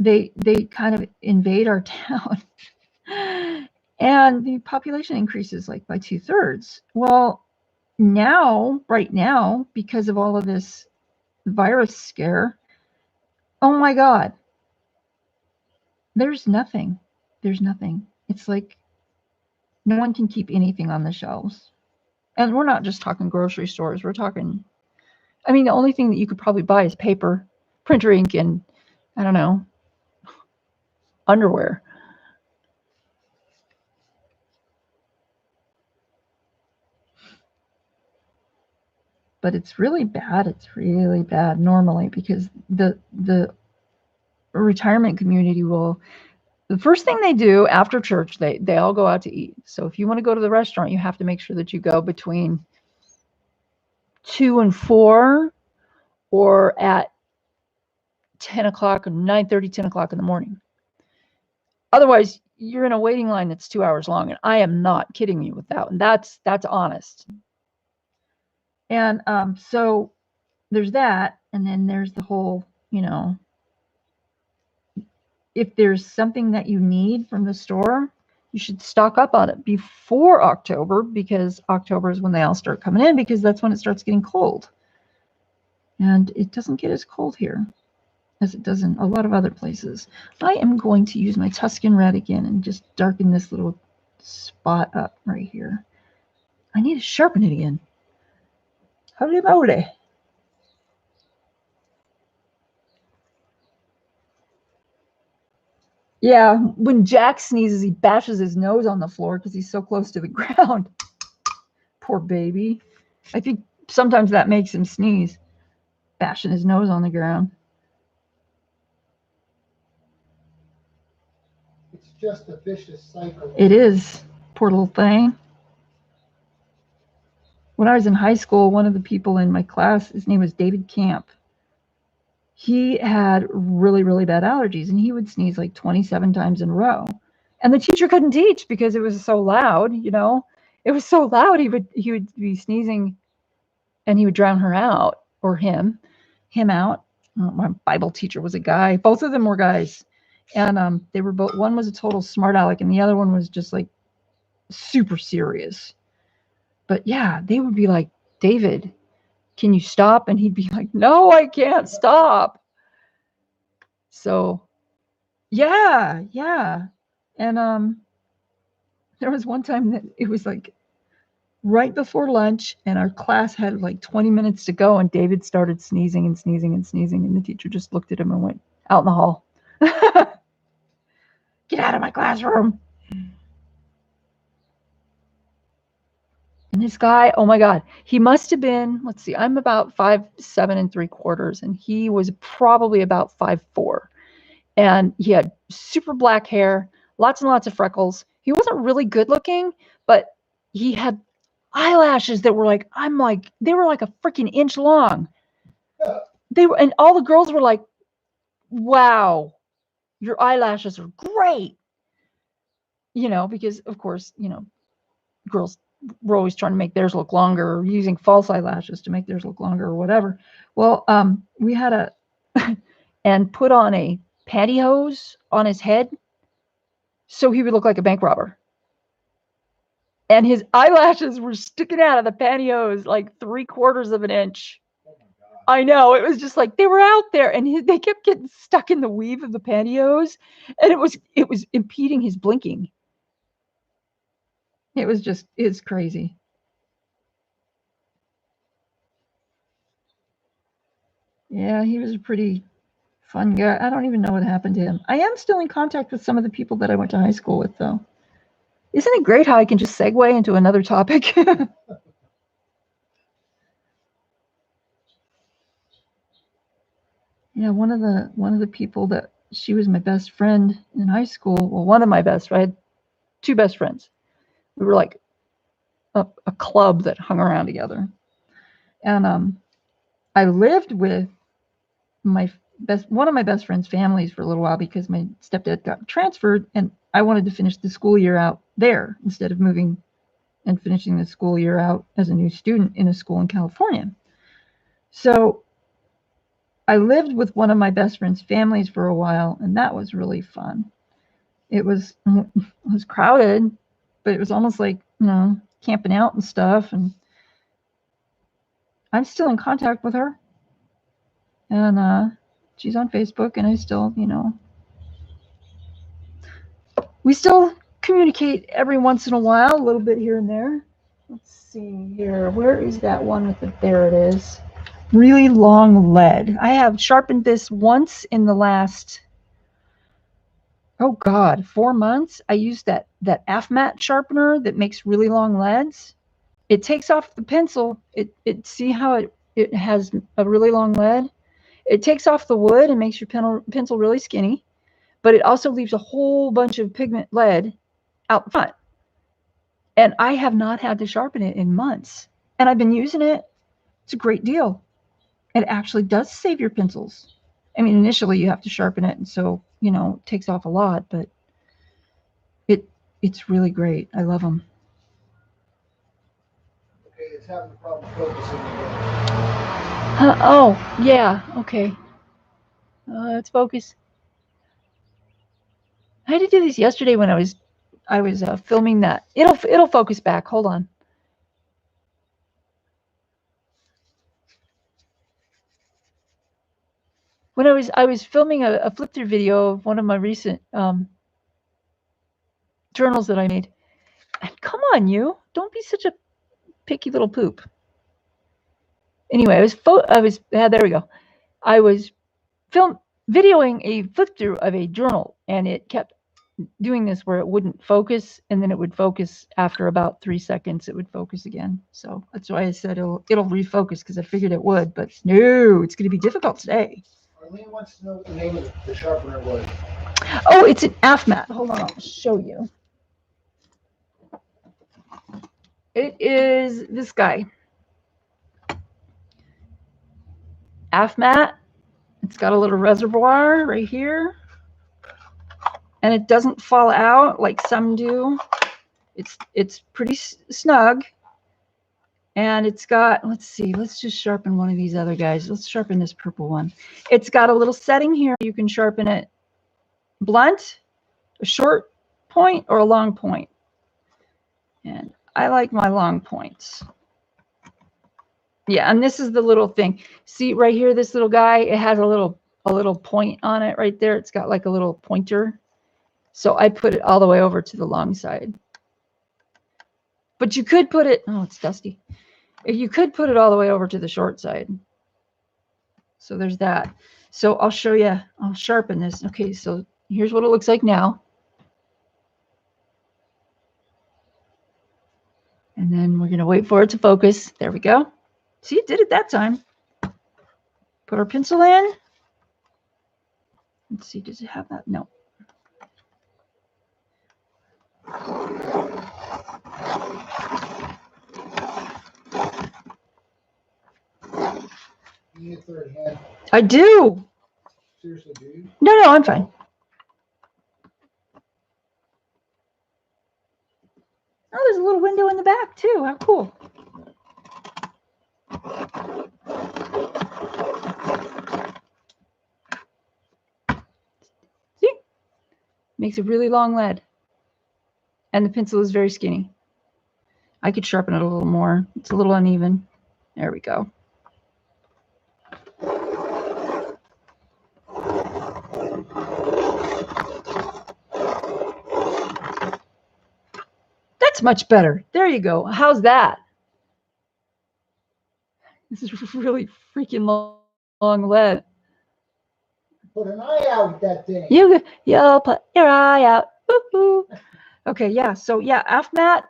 they kind of invade our town. And the population increases like by 2/3. Well, right now, because of all of this virus scare, oh my God, there's nothing. It's like no one can keep anything on the shelves. And we're not just talking grocery stores. We're talking, the only thing that you could probably buy is paper, printer ink, and I don't know, underwear. But it's really bad. It's really bad normally because the retirement community will, the first thing they do after church, they all go out to eat. So if you want to go to the restaurant, you have to make sure that you go between 2 and 4 or at 10 o'clock or 9:30, 10 o'clock in the morning. Otherwise, you're in a waiting line that's 2 hours long. And I am not kidding you with that. And that's honest. And so there's that. And then there's the whole, if there's something that you need from the store, you should stock up on it before October, because October is when they all start coming in, because that's when it starts getting cold. And it doesn't get as cold here as it does in a lot of other places. I am going to use my Tuscan Red again and just darken this little spot up right here. I need to sharpen it again. Holy moly. Yeah, when Jack sneezes, he bashes his nose on the floor because he's so close to the ground. Poor baby. I think sometimes that makes him sneeze, bashing his nose on the ground. It's just a vicious cycle. It is. Poor little thing. When I was in high school, one of the people in my class, his name was David Camp. He had really, really bad allergies, and he would sneeze like 27 times in a row. And the teacher couldn't teach because it was so loud, It was so loud, he would be sneezing and he would drown her out, or him out. My Bible teacher was a guy. Both of them were guys. And they were both, one was a total smart aleck and the other one was just like super serious. But yeah, they would be like, David, can you stop? And he'd be like, no, I can't stop. So yeah. And there was one time that it was like right before lunch and our class had like 20 minutes to go, and David started sneezing and the teacher just looked at him and went out in the hall. Get out of my classroom. And this guy, oh my God, he must have been, let's see, I'm about 5'7 3/4, and he was probably about 5'4. And he had super black hair, lots and lots of freckles. He wasn't really good looking, but he had eyelashes that were like, they were like a freaking inch long. And all the girls were like, wow, your eyelashes are great. Because of course, girls were always trying to make theirs look longer, or using false eyelashes to make theirs look longer or whatever. Well, we had and put on a pantyhose on his head so he would look like a bank robber. And his eyelashes were sticking out of the pantyhose like 3/4 of an inch. Oh my God. I know, it was just like they were out there, and they kept getting stuck in the weave of the pantyhose, and it was impeding his blinking. It's crazy. Yeah, he was a pretty fun guy. I don't even know what happened to him. I am still in contact with some of the people that I went to high school with, though. Isn't it great how I can just segue into another topic? Yeah, one of the people that, she was my best friend in high school. Well, one of my best, I had 2 best friends. We were like a club that hung around together. And I lived with one of my best friend's families for a little while because my stepdad got transferred, and I wanted to finish the school year out there instead of moving and finishing the school year out as a new student in a school in California. So I lived with one of my best friend's families for a while, and that was really fun. It was crowded, but it was almost like, camping out and stuff. And I'm still in contact with her, and she's on Facebook, and I still, we still communicate every once in a while, a little bit here and there. Let's see here. Where is that one with the, there it is. Really long lead. I have sharpened this once in the last, 4 months. I used that AFMAT sharpener that makes really long leads. It takes off the pencil. It see how it has a really long lead. It takes off the wood and makes your pencil really skinny, but it also leaves a whole bunch of pigment lead out front. And I have not had to sharpen it in months. And I've been using it. It's a great deal. It actually does save your pencils. I mean, initially you have to sharpen it, and so, it takes off a lot, but it's really great. I love them. Okay, it's having a problem focusing again. Oh, yeah, okay. Let's focus. I had to do this yesterday when I was filming that. It'll focus back. Hold on. When I was filming a flip through video of one of my recent journals that I made. And come on, you don't be such a picky little poop. Anyway, there we go. I was videoing a flip through of a journal, and it kept doing this where it wouldn't focus, and then it would focus after about 3 seconds. It would focus again. So that's why I said it'll refocus, because I figured it would. But no, it's going to be difficult today. Arlene wants to know what the name of the sharpener was. Oh, it's an AFMAT. Hold on, I'll show you. It is this guy. AFMAT. It's got a little reservoir right here. And it doesn't fall out like some do. It's pretty snug. And it's got, let's see, let's just sharpen one of these other guys. Let's sharpen this purple one. It's got a little setting here. You can sharpen it blunt, a short point, or a long point. And I like my long points. Yeah, and this is the little thing. See right here, this little guy, it has a little point on it right there. It's got like a little pointer. So I put it all the way over to the long side. But you could put it, oh, it's dusty. You could put it all the way over to the short side. So there's that. So I'll show you, I'll sharpen this. Okay, so here's what it looks like now. And then we're going to wait for it to focus. There we go. See, it did it that time. Put our pencil in. Let's see, does it have that? No. You need a third hand. I do. Seriously, do you? No, I'm fine. Oh, there's a little window in the back too. How cool. See? Makes a really long lead. And the pencil is very skinny. I could sharpen it a little more. It's a little uneven. There we go. That's much better. There you go. How's that? This is really freaking long lead. Put an eye out with that thing. You'll put your eye out. Woo-hoo. Okay, yeah. So yeah, AFMAT.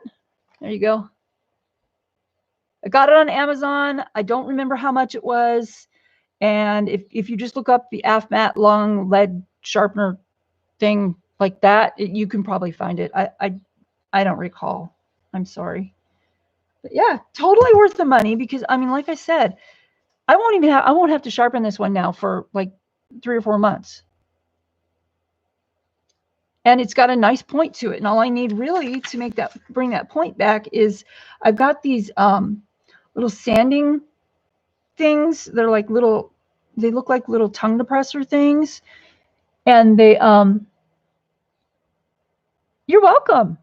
There you go. I got it on Amazon. I don't remember how much it was. And if you just look up the AFMAT long lead sharpener thing like that, you can probably find it. I don't recall. I'm sorry. But yeah, totally worth the money because I mean, like I said, I won't have to sharpen this one now for like 3 or 4 months. And it's got a nice point to it. And all I need really to bring that point back is I've got these little sanding things. They're like they look like little tongue depressor things. And they, you're welcome.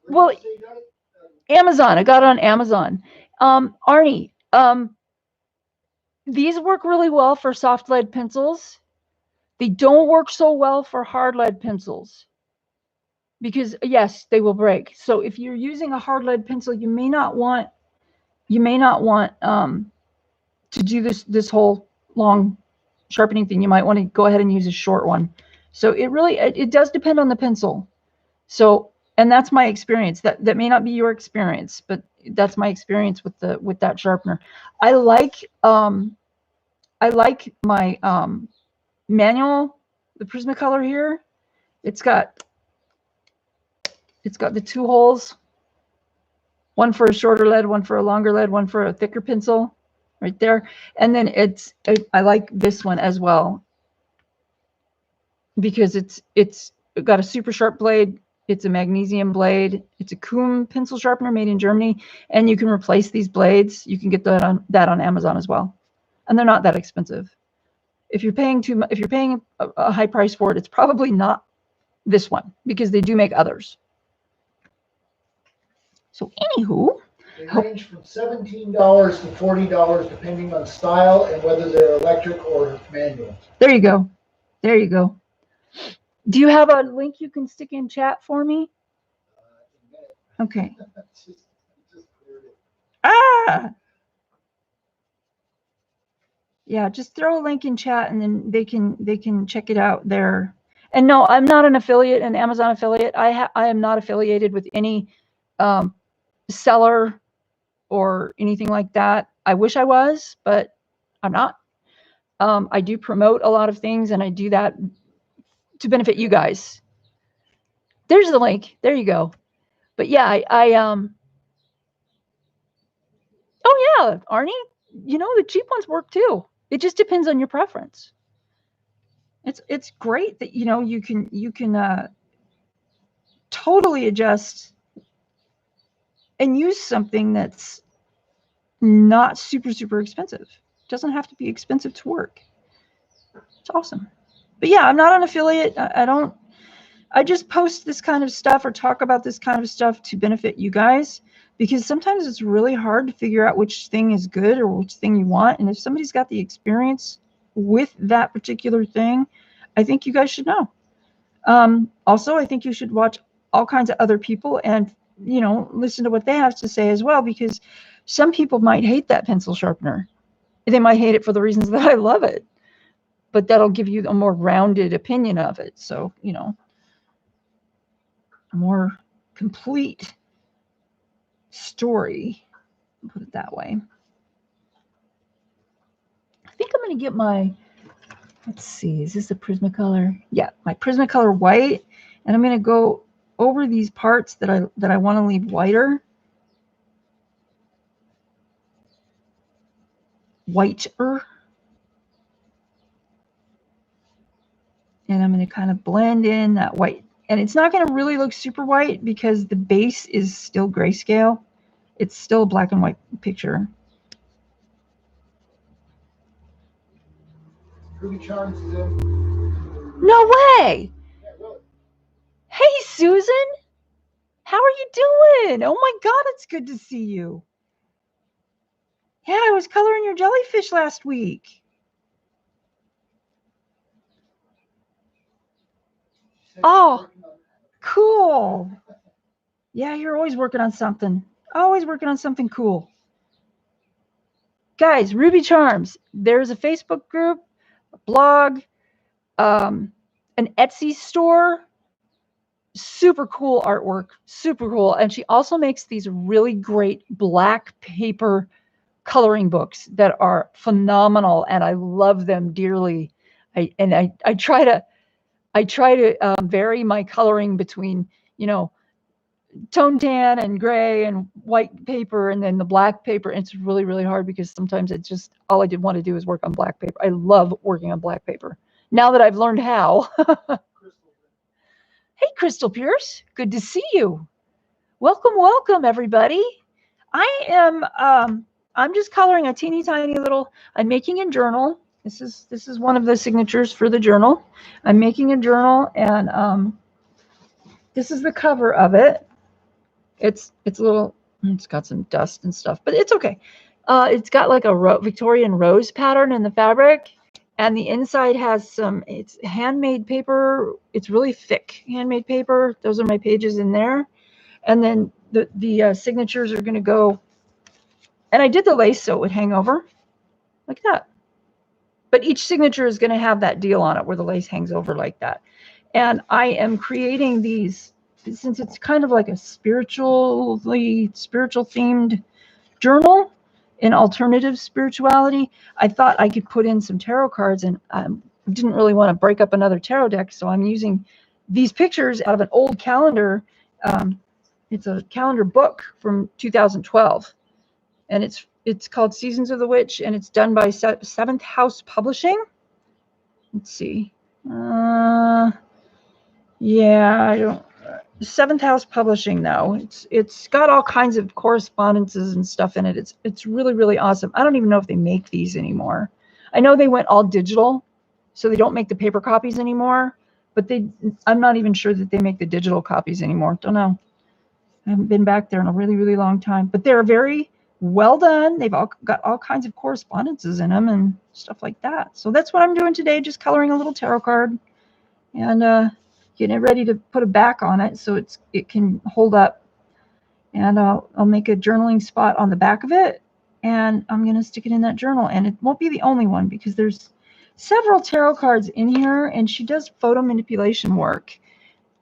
Well, Amazon, I got it on Amazon. Arnie, these work really well for soft lead pencils. They don't work so well for hard lead pencils because yes, they will break. So if you're using a hard lead pencil, you may not want to do this whole long sharpening thing. You might want to go ahead and use a short one. So it does depend on the pencil. So, and that's my experience. That may not be your experience, but that's my experience with that sharpener. I like my manual, the Prismacolor here. It's got the 2 holes, one for a shorter lead, one for a longer lead, one for a thicker pencil right there. And then I like this one as well because it's got a super sharp blade. It's a magnesium blade. It's a Kum pencil sharpener made in Germany, and you can replace these blades. You can get that on Amazon as well, and they're not that expensive. If you're paying a high price for it, it's probably not this one because they do make others. So anywho, they range from $17 to $40 depending on style and whether they're electric or manual. There you go. There you go. Do you have a link you can stick in chat for me? Okay. Yeah, just throw a link in chat and then they can check it out there. And no, I'm not an affiliate, an Amazon affiliate. I am not affiliated with any seller or anything like that. I wish I was, but I'm not. I do promote a lot of things, and I do that to benefit you guys. There's the link. There you go. But yeah, oh yeah, Arnie, the cheap ones work too. It just depends on your preference. It's great that you can totally adjust and use something that's not super expensive. It doesn't have to be expensive to work. It's awesome. But yeah, I'm not an affiliate. I just post this kind of stuff or talk about this kind of stuff to benefit you guys, because sometimes it's really hard to figure out which thing is good or which thing you want. And if somebody's got the experience with that particular thing, I think you guys should know. Also, I think you should watch all kinds of other people and, listen to what they have to say as well, because some people might hate that pencil sharpener. They might hate it for the reasons that I love it, but that'll give you a more rounded opinion of it. So, a more complete story, put it that way. I think I'm going to get my, let's see, is this a Prismacolor? Yeah, my Prismacolor white, and I'm going to go over these parts that I want to leave whiter. Whiter. And I'm going to kind of blend in that white. And it's not going to really look super white because the base is still grayscale. It's still a black and white picture. Ruby Charms is in. No way! Yeah, really. Hey, Susan! How are you doing? Oh my God, it's good to see you. Yeah, I was coloring your jellyfish last week. Oh, cool. Yeah, you're always working on something. Always working on something cool. Guys, Ruby Charms. There's a Facebook group, a blog, an Etsy store. Super cool artwork. Super cool. And she also makes these really great black paper coloring books that are phenomenal, and I love them dearly. I try to vary my coloring between tone tan and gray and white paper and then the black paper. And it's really, really hard because sometimes it's just all I did want to do is work on black paper. I love working on black paper now that I've learned how. Hey, Crystal Pierce, good to see you. Welcome, welcome, everybody. I'm just coloring a teeny tiny little. I'm making a journal. This is one of the signatures for the journal. I'm making a journal, and this is the cover of it. It's a little. It's got some dust and stuff, but it's okay. It's got like a Victorian rose pattern in the fabric, and the inside has some. It's handmade paper. It's really thick handmade paper. Those are my pages in there, and then the signatures are going to go. And I did the lace so it would hang over like that. But each signature is going to have that deal on it where the lace hangs over like that. And I am creating these, since it's kind of like a spiritual themed journal in alternative spirituality, I thought I could put in some tarot cards, and didn't really want to break up another tarot deck. So I'm using these pictures out of an old calendar. It's a calendar book from 2012. And it's called Seasons of the Witch, and it's done by Seventh House Publishing. Let's see. Yeah, I don't. Seventh House Publishing, though. It's got all kinds of correspondences and stuff in it. It's really, really awesome. I don't even know if they make these anymore. I know they went all digital, so they don't make the paper copies anymore. But I'm not even sure that they make the digital copies anymore. Don't know. I haven't been back there in a really, really long time. But they're very well done. They've all got all kinds of correspondences in them and stuff like that. So that's what I'm doing today, just coloring a little tarot card and getting it ready to put a back on it so it can hold up. And I'll make a journaling spot on the back of it, and I'm going to stick it in that journal. And it won't be the only one because there's several tarot cards in here, and she does photo manipulation work.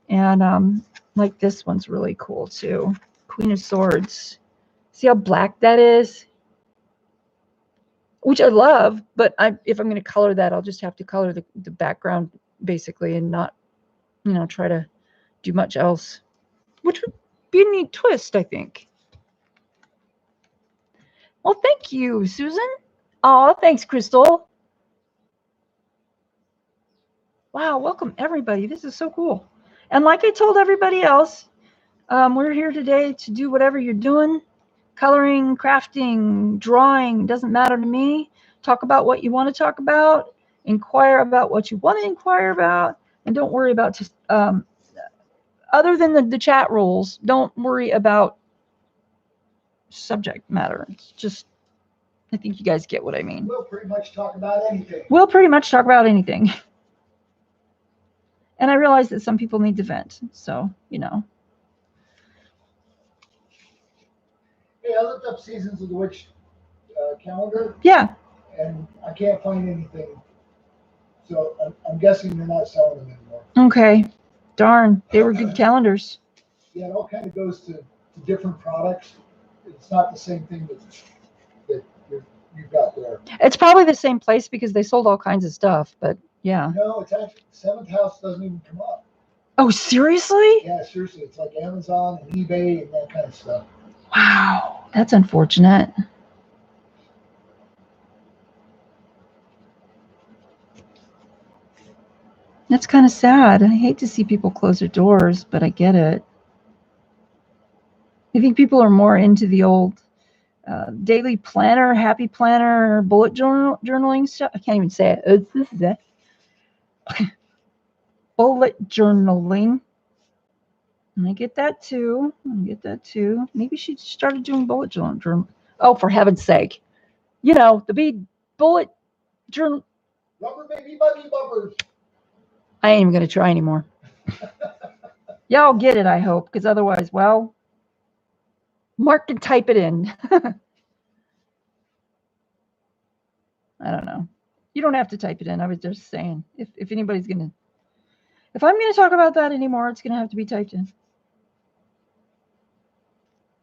And like this one's really cool too. Queen of Swords. See how black that is? Which I love, but if I'm going to color that, I'll just have to color the background basically and not, try to do much else, which would be a neat twist, I think. Well, thank you, Susan. Oh, thanks, Crystal. Wow, welcome everybody. This is so cool. And like I told everybody else, we're here today to do whatever you're doing. Coloring, crafting, drawing, doesn't matter to me. Talk about what you want to talk about. Inquire about what you want to inquire about. And don't worry about, other than the chat rules, don't worry about subject matter. It's just, I think you guys get what I mean. We'll pretty much talk about anything. We'll pretty much talk about anything. And I realize that some people need to vent. So, Hey, I looked up Seasons of the Witch calendar. Yeah. And I can't find anything. So I'm guessing they're not selling them anymore. Okay. Darn. They were good calendars. Yeah, it all kind of goes to different products. It's not the same thing that you've got there. It's probably the same place because they sold all kinds of stuff, but yeah. No, it's actually, Seventh House doesn't even come up. Oh, seriously? Yeah, seriously. It's like Amazon and eBay and that kind of stuff. Wow, that's unfortunate. That's kind of sad. I hate to see people close their doors, but I get it. I think people are more into the old daily planner, happy planner, bullet journaling stuff. I can't even say it. Bullet journaling. And I get that too. Maybe she started doing bullet journal. Oh, for heaven's sake. The bullet journal. Rubber baby buggy bumpers. I ain't even going to try anymore. Y'all get it, I hope, because otherwise, well, Mark can type it in. I don't know. You don't have to type it in. I was just saying, if anybody's going to, if I'm going to talk about that anymore, it's going to have to be typed in.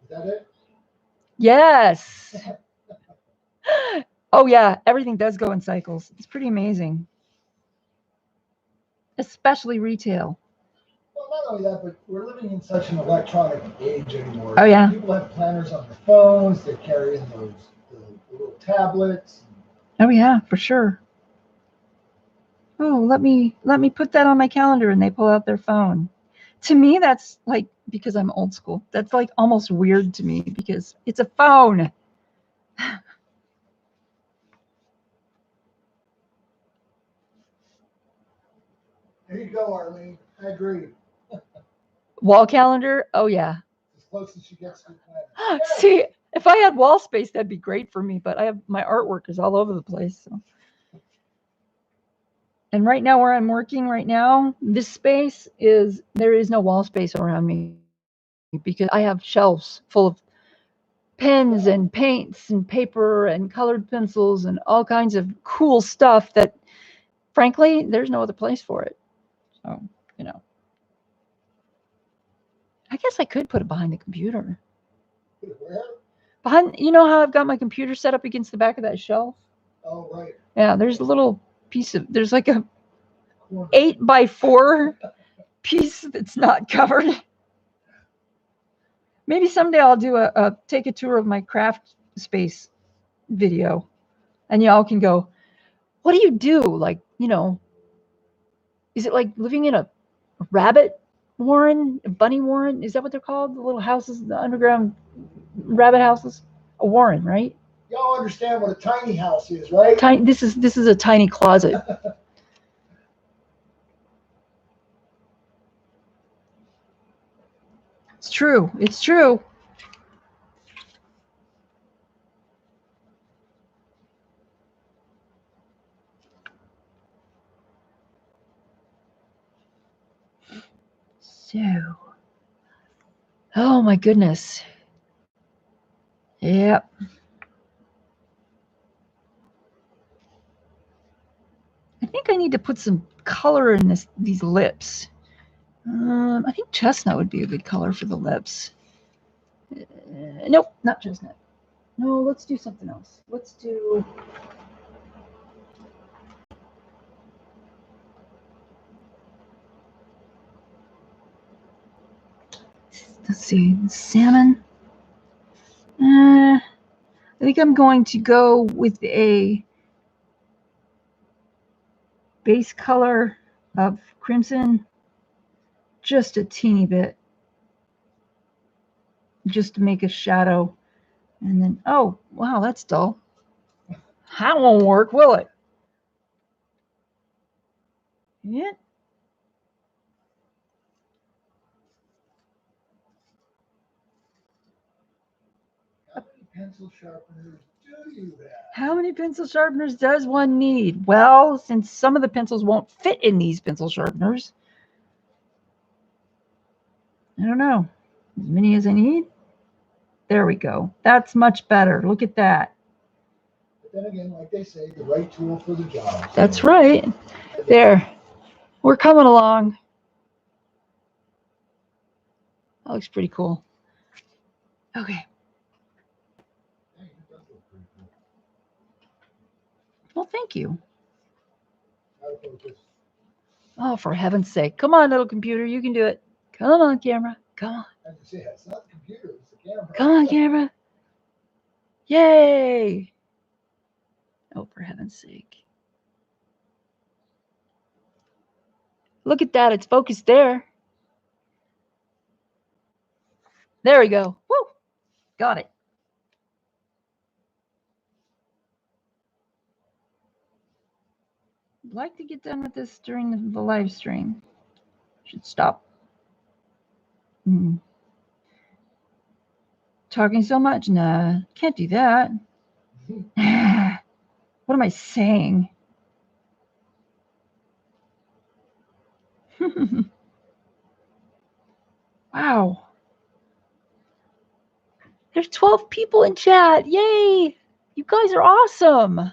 Is that it? Yes. Oh, yeah. Everything does go in cycles. It's pretty amazing. Especially retail. Well, not only that, but we're living in such an electronic age anymore. Oh, yeah. People have planners on their phones. They carry in the little tablets. Oh yeah, for sure. Oh, let me put that on my calendar, and they pull out their phone. To me, that's like, because I'm old school, that's like almost weird to me because it's a phone. There you go, Arlene. I agree. Wall calendar? Oh yeah. As close as she gets to the planet. See, if I had wall space, that'd be great for me, but I have my artwork is all over the place. So. And right now, where I'm working right now, this space there is no wall space around me because I have shelves full of pens and paints and paper and colored pencils and all kinds of cool stuff that, frankly, there's no other place for it. So, I guess I could put it behind the computer. Where? Behind, you know how I've got my computer set up against the back of that shelf? Oh, right. Yeah, there's a little there's like a 8x4 piece that's not covered. Maybe someday I'll do a take a tour of my craft space video, and y'all can go, what do you do? Like, is it like living in a rabbit warren, a bunny warren? Is that what they're called? The little houses, the underground rabbit houses? A warren, right? Y'all understand what a tiny house is, right? This is a tiny closet. It's true. It's true. So, oh my goodness. Yep. I think I need to put some color in these lips. I think chestnut would be a good color for the lips. Nope, not chestnut. No, let's do something else. Let's do... Let's see, salmon. I think I'm going to go with a base color of crimson, just a teeny bit, just to make a shadow. And then, oh, wow, that's dull. That won't work, will it? Yeah. How many pencil sharpeners do you have? How many pencil sharpeners does one need? Well, since some of the pencils won't fit in these pencil sharpeners, I don't know. As many as I need. There we go. That's much better. Look at that. But then again, like they say, the right tool for the job. So. That's right. There. We're coming along. That looks pretty cool. Okay. Well, thank you. Oh, for heaven's sake. Come on, little computer. You can do it. Come on, camera. Come on. It's not the computer, it's the camera. Come on, camera. Yay. Oh, for heaven's sake. Look at that. It's focused there. There we go. Woo. Got it. I'd like to get done with this during the live stream. Should stop. Talking so much? Nah, can't do that. What am I saying? Wow. There's 12 people in chat. Yay. You guys are awesome.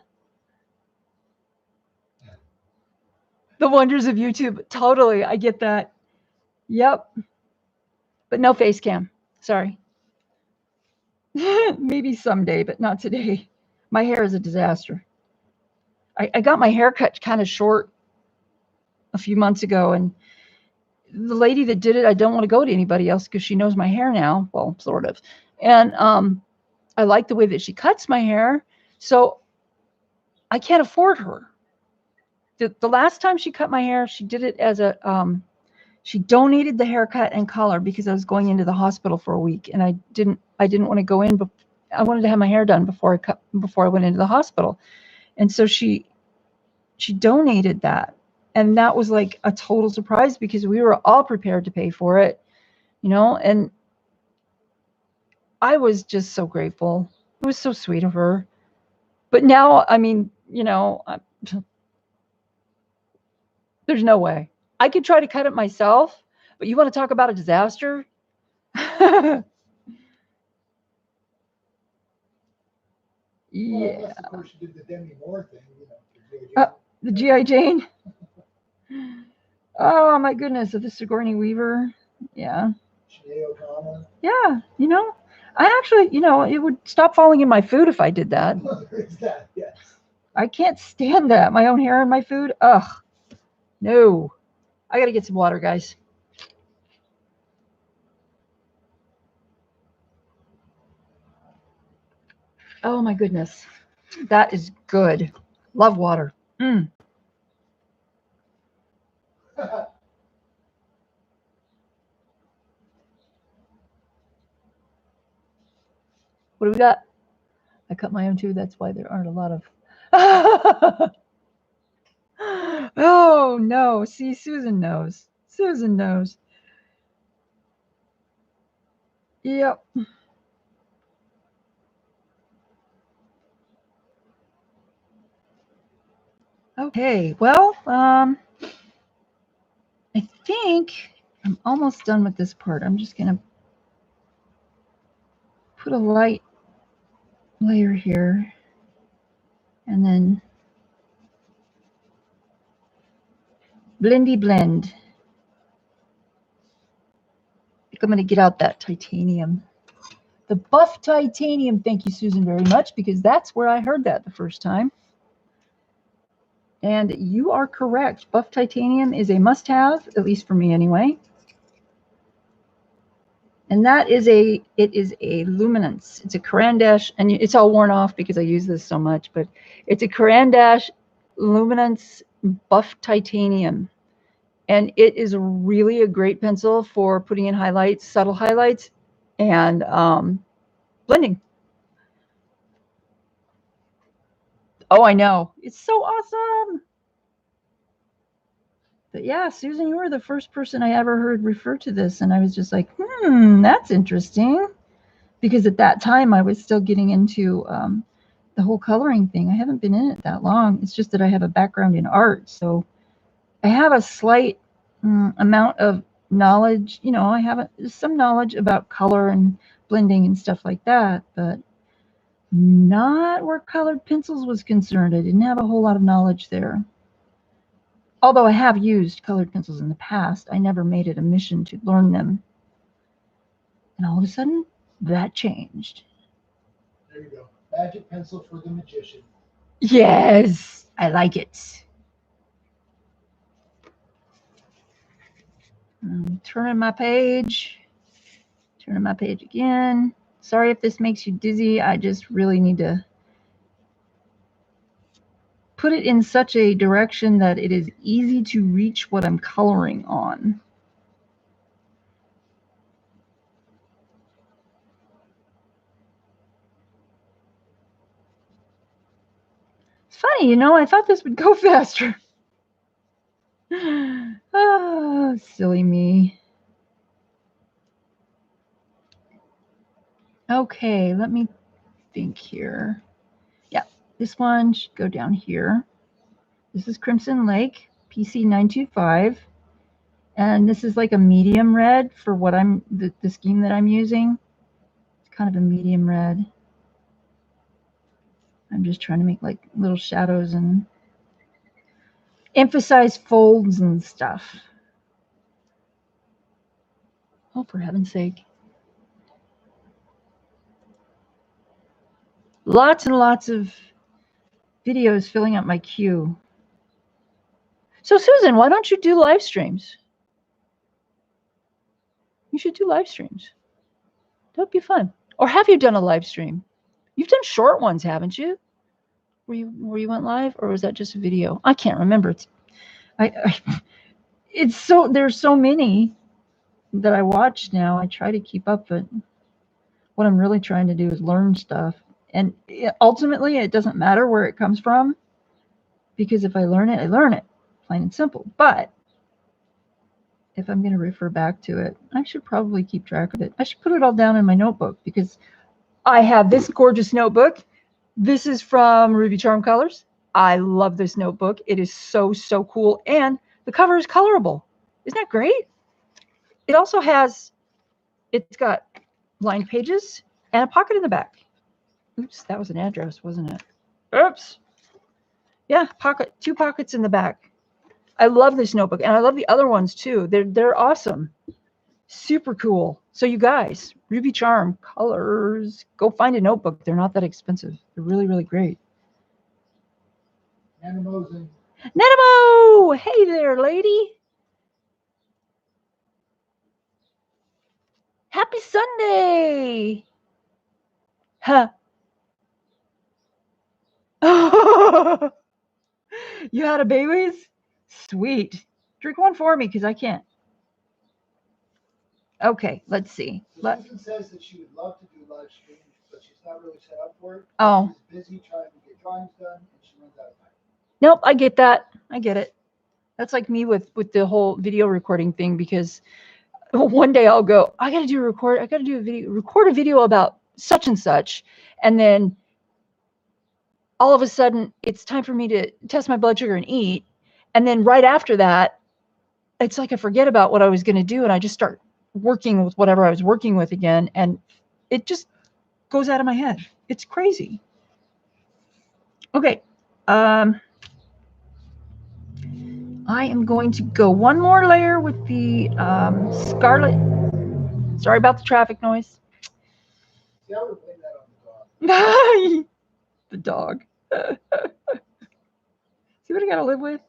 The wonders of YouTube. Totally. I get that. Yep. But no face cam. Sorry. Maybe someday, but not today. My hair is a disaster. I got my hair cut kind of short a few months ago, and the lady that did it, I don't want to go to anybody else because she knows my hair now. Well, sort of. And I like the way that she cuts my hair. So I can't afford her. The last time she cut my hair, she did it as a, she donated the haircut and color because I was going into the hospital for a week, and I didn't want to go in, but I wanted to have my hair done before I went into the hospital. And so she donated that. And that was like a total surprise because we were all prepared to pay for it, you know, and I was just so grateful. It was so sweet of her. But now, I mean, you know, there's no way. I could try to cut it myself, but you want to talk about a disaster? Well, Yeah. unless, of course, you did the Demi Moore thing, you know, The G.I. Jane. Oh, my goodness. The Sigourney Weaver. Yeah. Sinead O'Connor. Yeah. You know, I actually, you know, it would stop falling in my food if I did that. Well, there is that, yes. I can't stand that. My own hair in my food. Ugh. No. I got to get some water, guys. Oh, my goodness. That is good. Love water. Mm. What do we got? I cut my own too. That's why there aren't a lot of. Oh, no. See, Susan knows. Susan knows. Yep. Okay. Well, I think I'm almost done with this part. I'm just going to put a light layer here and then blendy blend. I think I'm going to get out that titanium. The buff titanium. Thank you, Susan, very much, because that's where I heard that the first time. And you are correct. Buff titanium is a must-have, at least for me anyway. And that is it is a luminance. It's a Caran d'Ache, and it's all worn off because I use this so much, but it's a Caran d'Ache luminance buff titanium. And it is really a great pencil for putting in highlights, subtle highlights, and blending. Oh, I know. It's so awesome. But yeah, Susan, you were the first person I ever heard refer to this. And I was just like, that's interesting. Because at that time, I was still getting into the whole coloring thing. I haven't been in it that long. It's just that I have a background in art. So I have a slight amount of knowledge. You know, I have some knowledge about color and blending and stuff like that. But not where colored pencils was concerned. I didn't have a whole lot of knowledge there. Although I have used colored pencils in the past, I never made it a mission to learn them. And all of a sudden, that changed. There you go. Magic pencil for the magician. Yes, I like it. Turning my page. Turning my page again. Sorry if this makes you dizzy. I just really need to put it in such a direction that it is easy to reach what I'm coloring on. It's funny, you know, I thought this would go faster. Oh, silly me. Okay, let me think here. Yeah, this one should go down here. This is Crimson Lake, PC 925. And this is like a medium red for what the scheme that I'm using. It's kind of a medium red. I'm just trying to make like little shadows and emphasize folds and stuff. Oh, for heaven's sake. Lots and lots of videos filling up my queue. So Susan, why don't you do live streams? You should do live streams. That would be fun. Or have you done a live stream? You've done short ones, haven't you? Where you went live, or was that just a video? I can't remember. There's so many that I watch now. I try to keep up, but what I'm really trying to do is learn stuff. And ultimately, it doesn't matter where it comes from, because if I learn it, plain and simple. But if I'm going to refer back to it, I should probably keep track of it. I should put it all down in my notebook, because I have this gorgeous notebook. This is from Ruby Charm Colors. I love this notebook. It is so, so cool. And the cover is colorable. Isn't that great? It also has, it's got lined pages and a pocket in the back. Oops, that was an address, wasn't it? Oops. Yeah, two pockets in the back. I love this notebook, and I love the other ones too. They're awesome. Super cool. So you guys, Ruby Charm Colors, go find a notebook. They're not that expensive. They're really, really great. Nanamo! Hey there, lady. Happy Sunday. Huh. You had a babies? Sweet. Drink one for me, because I can't. Okay, let's see. Susan says that she would love to do live streams, but she's not really set up for it. Oh. She's busy trying to get drawings done, and she runs out of time. Nope, I get that. I get it. That's like me with the whole video recording thing, because one day I'll go, I got to do a video, record a video about such and such, and then all of a sudden it's time for me to test my blood sugar and eat, and then right after that, it's like I forget about what I was going to do, and I just start working with whatever I was working with again, and it just goes out of my head. It's crazy. Okay. I am going to go one more layer with the Scarlet. Sorry about the traffic noise. Yeah, I would blame that on the dog. See what I got to live with?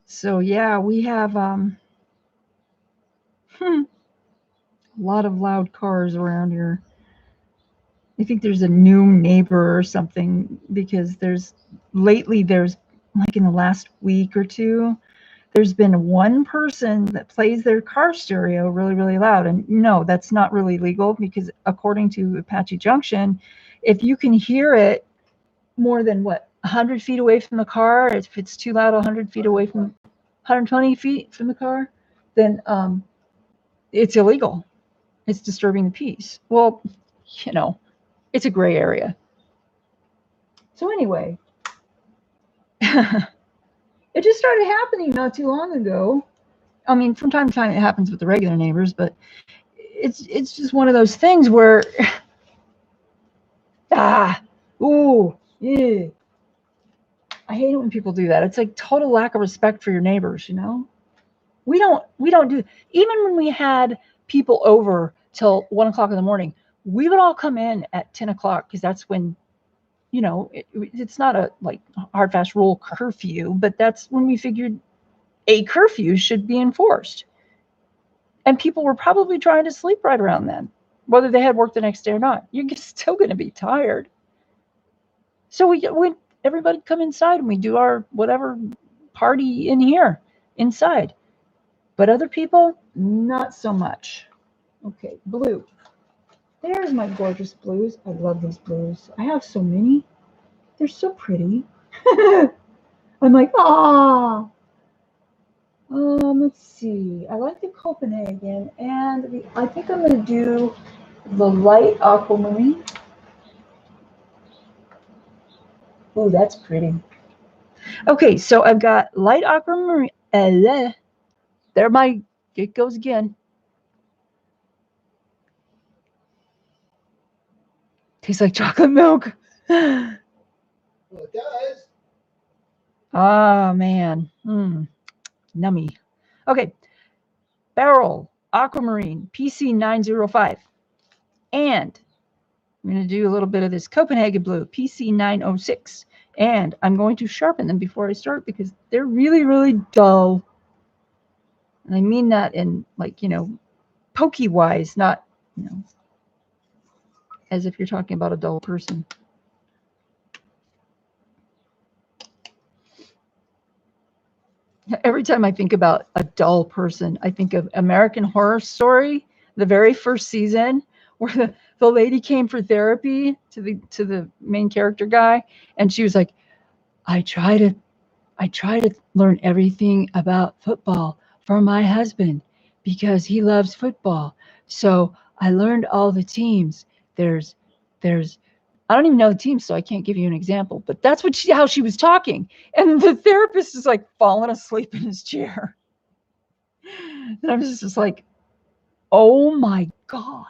So yeah, we have a lot of loud cars around here. I think there's a new neighbor or something, because lately like in the last week or two, there's been one person that plays their car stereo really, really loud. And no, that's not really legal, because according to Apache Junction, if you can hear it more than 100 feet away from the car, if it's too loud 100 feet away from 120 feet from the car, then it's illegal. It's disturbing the peace. Well, it's a gray area. So anyway, it just started happening not too long ago. I mean, from time to time it happens with the regular neighbors, but it's just one of those things where yeah. I hate it when people do that. It's like total lack of respect for your neighbors, We don't do, even when we had people over till 1 o'clock in the morning, we would all come in at 10 o'clock, because that's when, it's not a hard, fast rule curfew, but that's when we figured a curfew should be enforced. And people were probably trying to sleep right around then, whether they had work the next day or not. You're still going to be tired. So everybody come inside and we do our whatever party in here, inside. But other people, not so much. Okay, blue. There's my gorgeous blues. I love these blues. I have so many. They're so pretty. I'm like, ah. Let's see. I like the Copenhagen, and I think I'm going to do the light aquamarine. Ooh, that's pretty. Okay, so I've got light aquamarine. It goes again. Tastes like chocolate milk. Well, it does. Oh, man. Nummy. Okay. Beryl Aquamarine PC905. And I'm going to do a little bit of this Copenhagen Blue PC906. And I'm going to sharpen them before I start, because they're really, really dull. And I mean that in pokey wise, not, you know, as if you're talking about a dull person. Every time I think about a dull person, I think of American Horror Story, the very first season, where the lady came for therapy to the main character guy, and she was like, I try to learn everything about football for my husband because he loves football. So I learned all the teams. There's I don't even know the team, so I can't give you an example, but that's how she was talking. And the therapist is like falling asleep in his chair. And I'm just like, oh my God.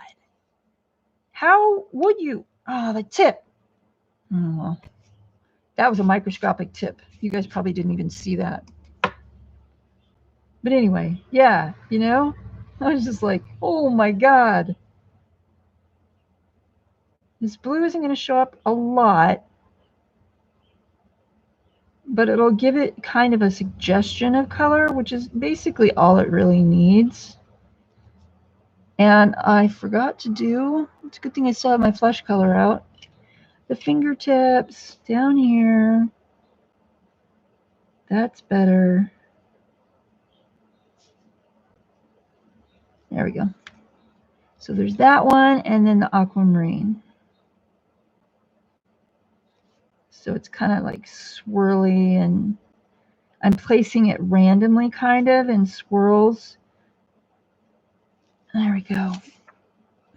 How would you? Oh, the tip. Oh, that was a microscopic tip. You guys probably didn't even see that. But anyway, yeah, you know, I was just like, oh my God. This blue isn't going to show up a lot, but it'll give it kind of a suggestion of color, which is basically all it really needs. And I forgot to do, it's a good thing I still have my flesh color out, the fingertips down here. That's better. There we go. So there's that one, and then the aquamarine. So it's kind of like swirly, and I'm placing it randomly kind of in swirls. There we go.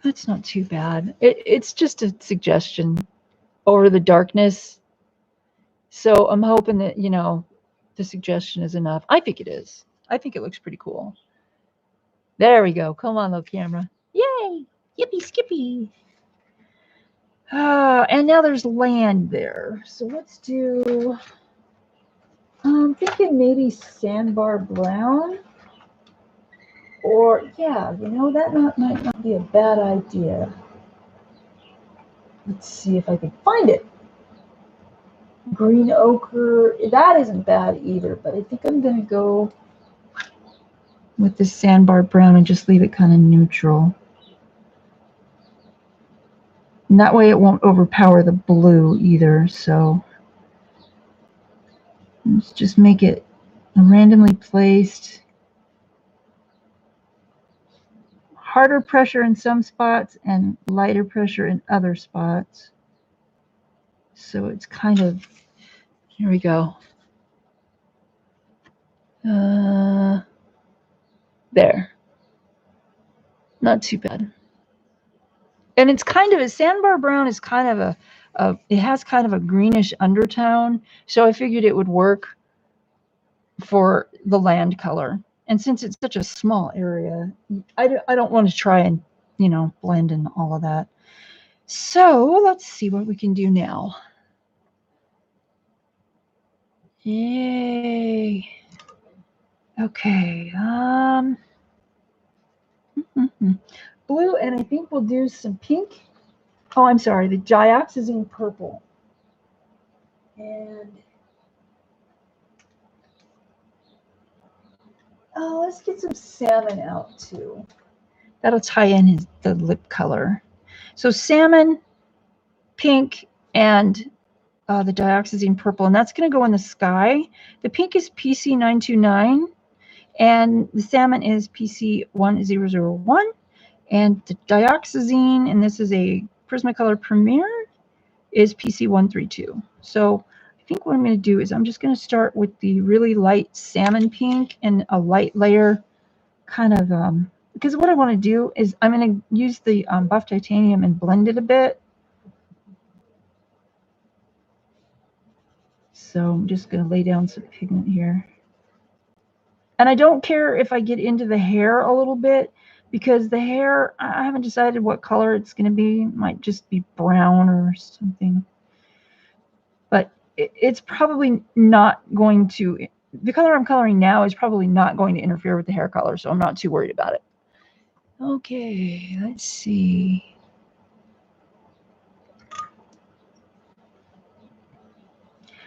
That's not too bad. It's just a suggestion over the darkness. So I'm hoping that, you know, the suggestion is enough. I think it is. I think it looks pretty cool. There we go. Come on, little camera. Yay! Yippee skippy. And now there's land there. So let's do, I'm thinking maybe sandbar brown. Or, yeah, you know, that might not be a bad idea. Let's see if I can find it. Green ochre, that isn't bad either, but I think I'm going to go with the sandbar brown and just leave it kind of neutral. And that way it won't overpower the blue either, so let's just make it randomly placed. Harder pressure in some spots and lighter pressure in other spots. So it's kind of, here we go. There. Not too bad. And it's kind of, a sandbar brown is kind of it has kind of a greenish undertone. So I figured it would work for the land color. And since it's such a small area, I don't want to try and, you know, blend in all of that. So let's see what we can do now. Yay. Okay. Blue, and I think we'll do some pink. Oh, I'm sorry, the dioxazine purple. And oh, let's get some salmon out too. That'll tie in the lip color. So salmon, pink, and the dioxazine purple, and that's going to go in the sky. The pink is PC929, and the salmon is PC1001, and the dioxazine, and this is a Prismacolor Premier, is PC132. So I think what I'm going to do is I'm just going to start with the really light salmon pink and a light layer, kind of, because what I want to do is I'm going to use the buff titanium and blend it a bit. So I'm just going to lay down some pigment here. And I don't care if I get into the hair a little bit, because the hair, I haven't decided what color it's going to be. It might just be brown or something. But it's probably not going to, the color I'm coloring now is probably not going to interfere with the hair color, so I'm not too worried about it. Okay, let's see.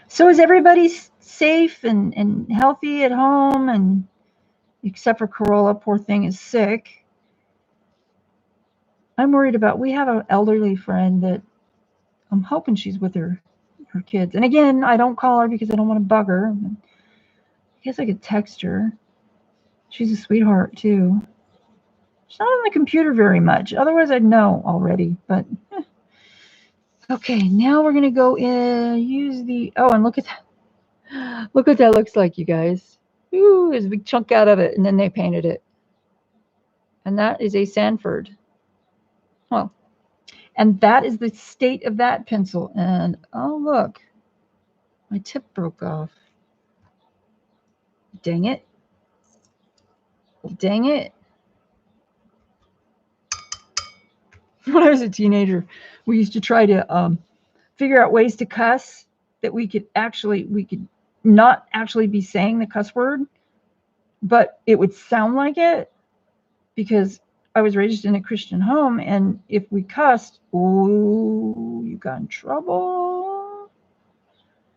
So is everybody safe and healthy at home? And except for Corolla, poor thing is sick. I'm worried about, we have an elderly friend that I'm hoping she's with her kids. And again, I don't call her because I don't want to bug her. I guess I could text her. She's a sweetheart too. She's not on the computer very much. Otherwise, I'd know already. But okay, now we're gonna go in. Use the and look at that. Look what that looks like, you guys. Ooh, there's a big chunk out of it, and then they painted it. And that is a Sanford. Well, and that is the state of that pencil. And oh look, my tip broke off. Dang it. Dang it. When I was a teenager, we used to try to figure out ways to cuss that we could not actually be saying the cuss word, but it would sound like it, because I was raised in a Christian home, and if we cussed, ooh, you got in trouble.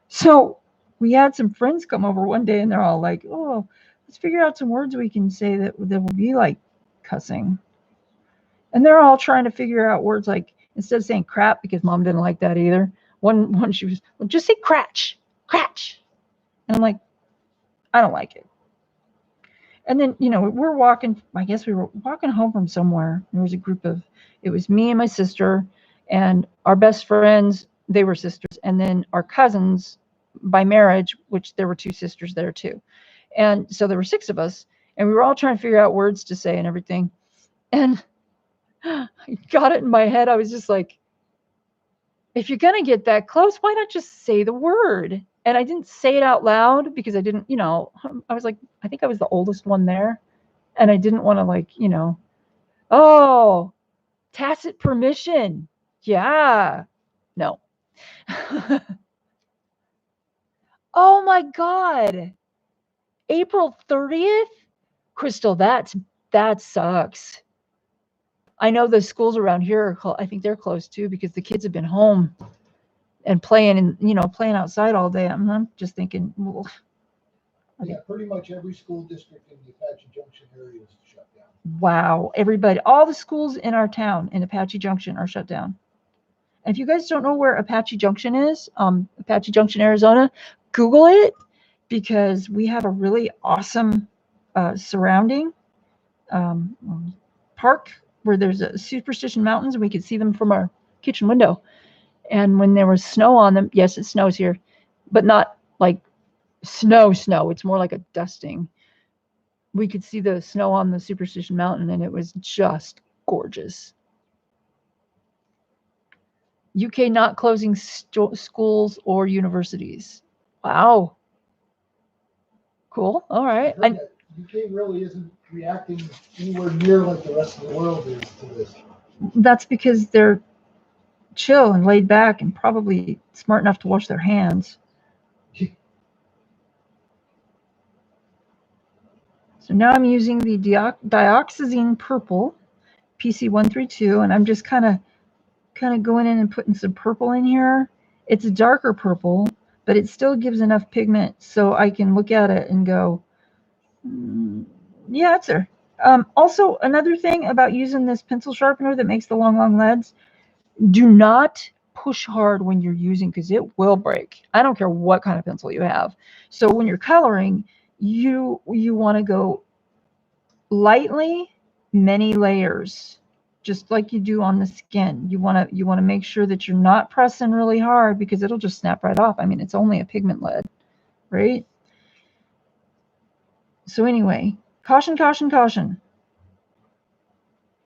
So we had some friends come over one day, and they're all like, oh, let's figure out some words we can say that will be like cussing. And they're all trying to figure out words like, instead of saying crap, because mom didn't like that either, one she was, well, just say cratch. And I'm like, I don't like it. And then, we're walking, I guess we were walking home from somewhere. There was a group of, it was me and my sister and our best friends, they were sisters, and then our cousins by marriage, which there were 2 sisters there too. And so there were 6 of us, and we were all trying to figure out words to say and everything. And I got it in my head. I was just like, if you're going to get that close, why not just say the word? And I didn't say it out loud because I didn't, I was like, I think I was the oldest one there. And I didn't want to like, oh, tacit permission. Yeah. No. Oh my God. April 30th? Crystal, that sucks. I know the schools around here I think they're closed too, because the kids have been home and playing playing outside all day. I'm just thinking, well, yeah, pretty much every school district in the Apache Junction area is shut down. Wow, everybody, all the schools in our town in Apache Junction are shut down. And if you guys don't know where Apache Junction is, Apache Junction, Arizona, Google it, because we have a really awesome surrounding park where there's a Superstition Mountains, and we could see them from our kitchen window. And when there was snow on them, yes, it snows here, but not like snow. It's more like a dusting. We could see the snow on the Superstition Mountain, and it was just gorgeous. UK not closing schools or universities. Wow. Cool. All right. UK really isn't reacting anywhere near like the rest of the world is to this. That's because they're chill and laid back and probably smart enough to wash their hands. So now I'm using the dioxazine purple, PC132, and I'm just kind of going in and putting some purple in here. It's a darker purple, but it still gives enough pigment so I can look at it and go, yeah, it's there. Also, another thing about using this pencil sharpener that makes the long leads, do not push hard when you're using, because it will break. I don't care what kind of pencil you have. So when you're coloring, you want to go lightly, many layers, just like you do on the skin. You want to make sure that you're not pressing really hard, because it'll just snap right off. I mean, it's only a pigment lead, right? So anyway, caution.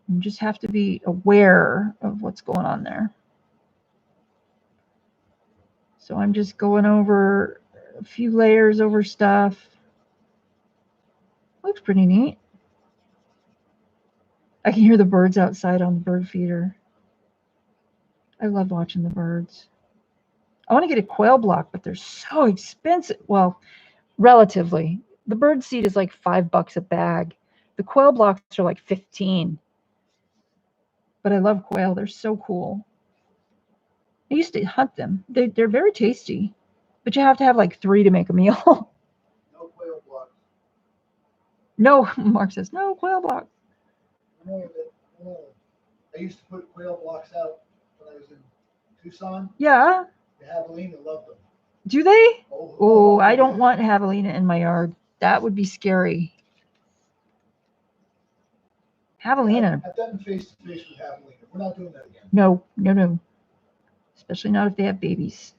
You just have to be aware of what's going on there. So I'm just going over a few layers over stuff. Looks pretty neat. I can hear the birds outside on the bird feeder. I love watching the birds. I want to get a quail block, but they're so expensive. Well, relatively. The bird seed is like $5 a bag. The quail blocks are like 15. But I love quail. They're so cool. I used to hunt them. They're very tasty. But you have to have like 3 to make a meal. No quail blocks. No, Mark says, no quail block. No, I used to put quail blocks out when I was in Tucson. Yeah. The javelina loved them. Do they? Oh, I don't want javelina in my yard. That would be scary. Javelina. I've done face to face with javelina. We're not doing that again. No, no, no. Especially not if they have babies.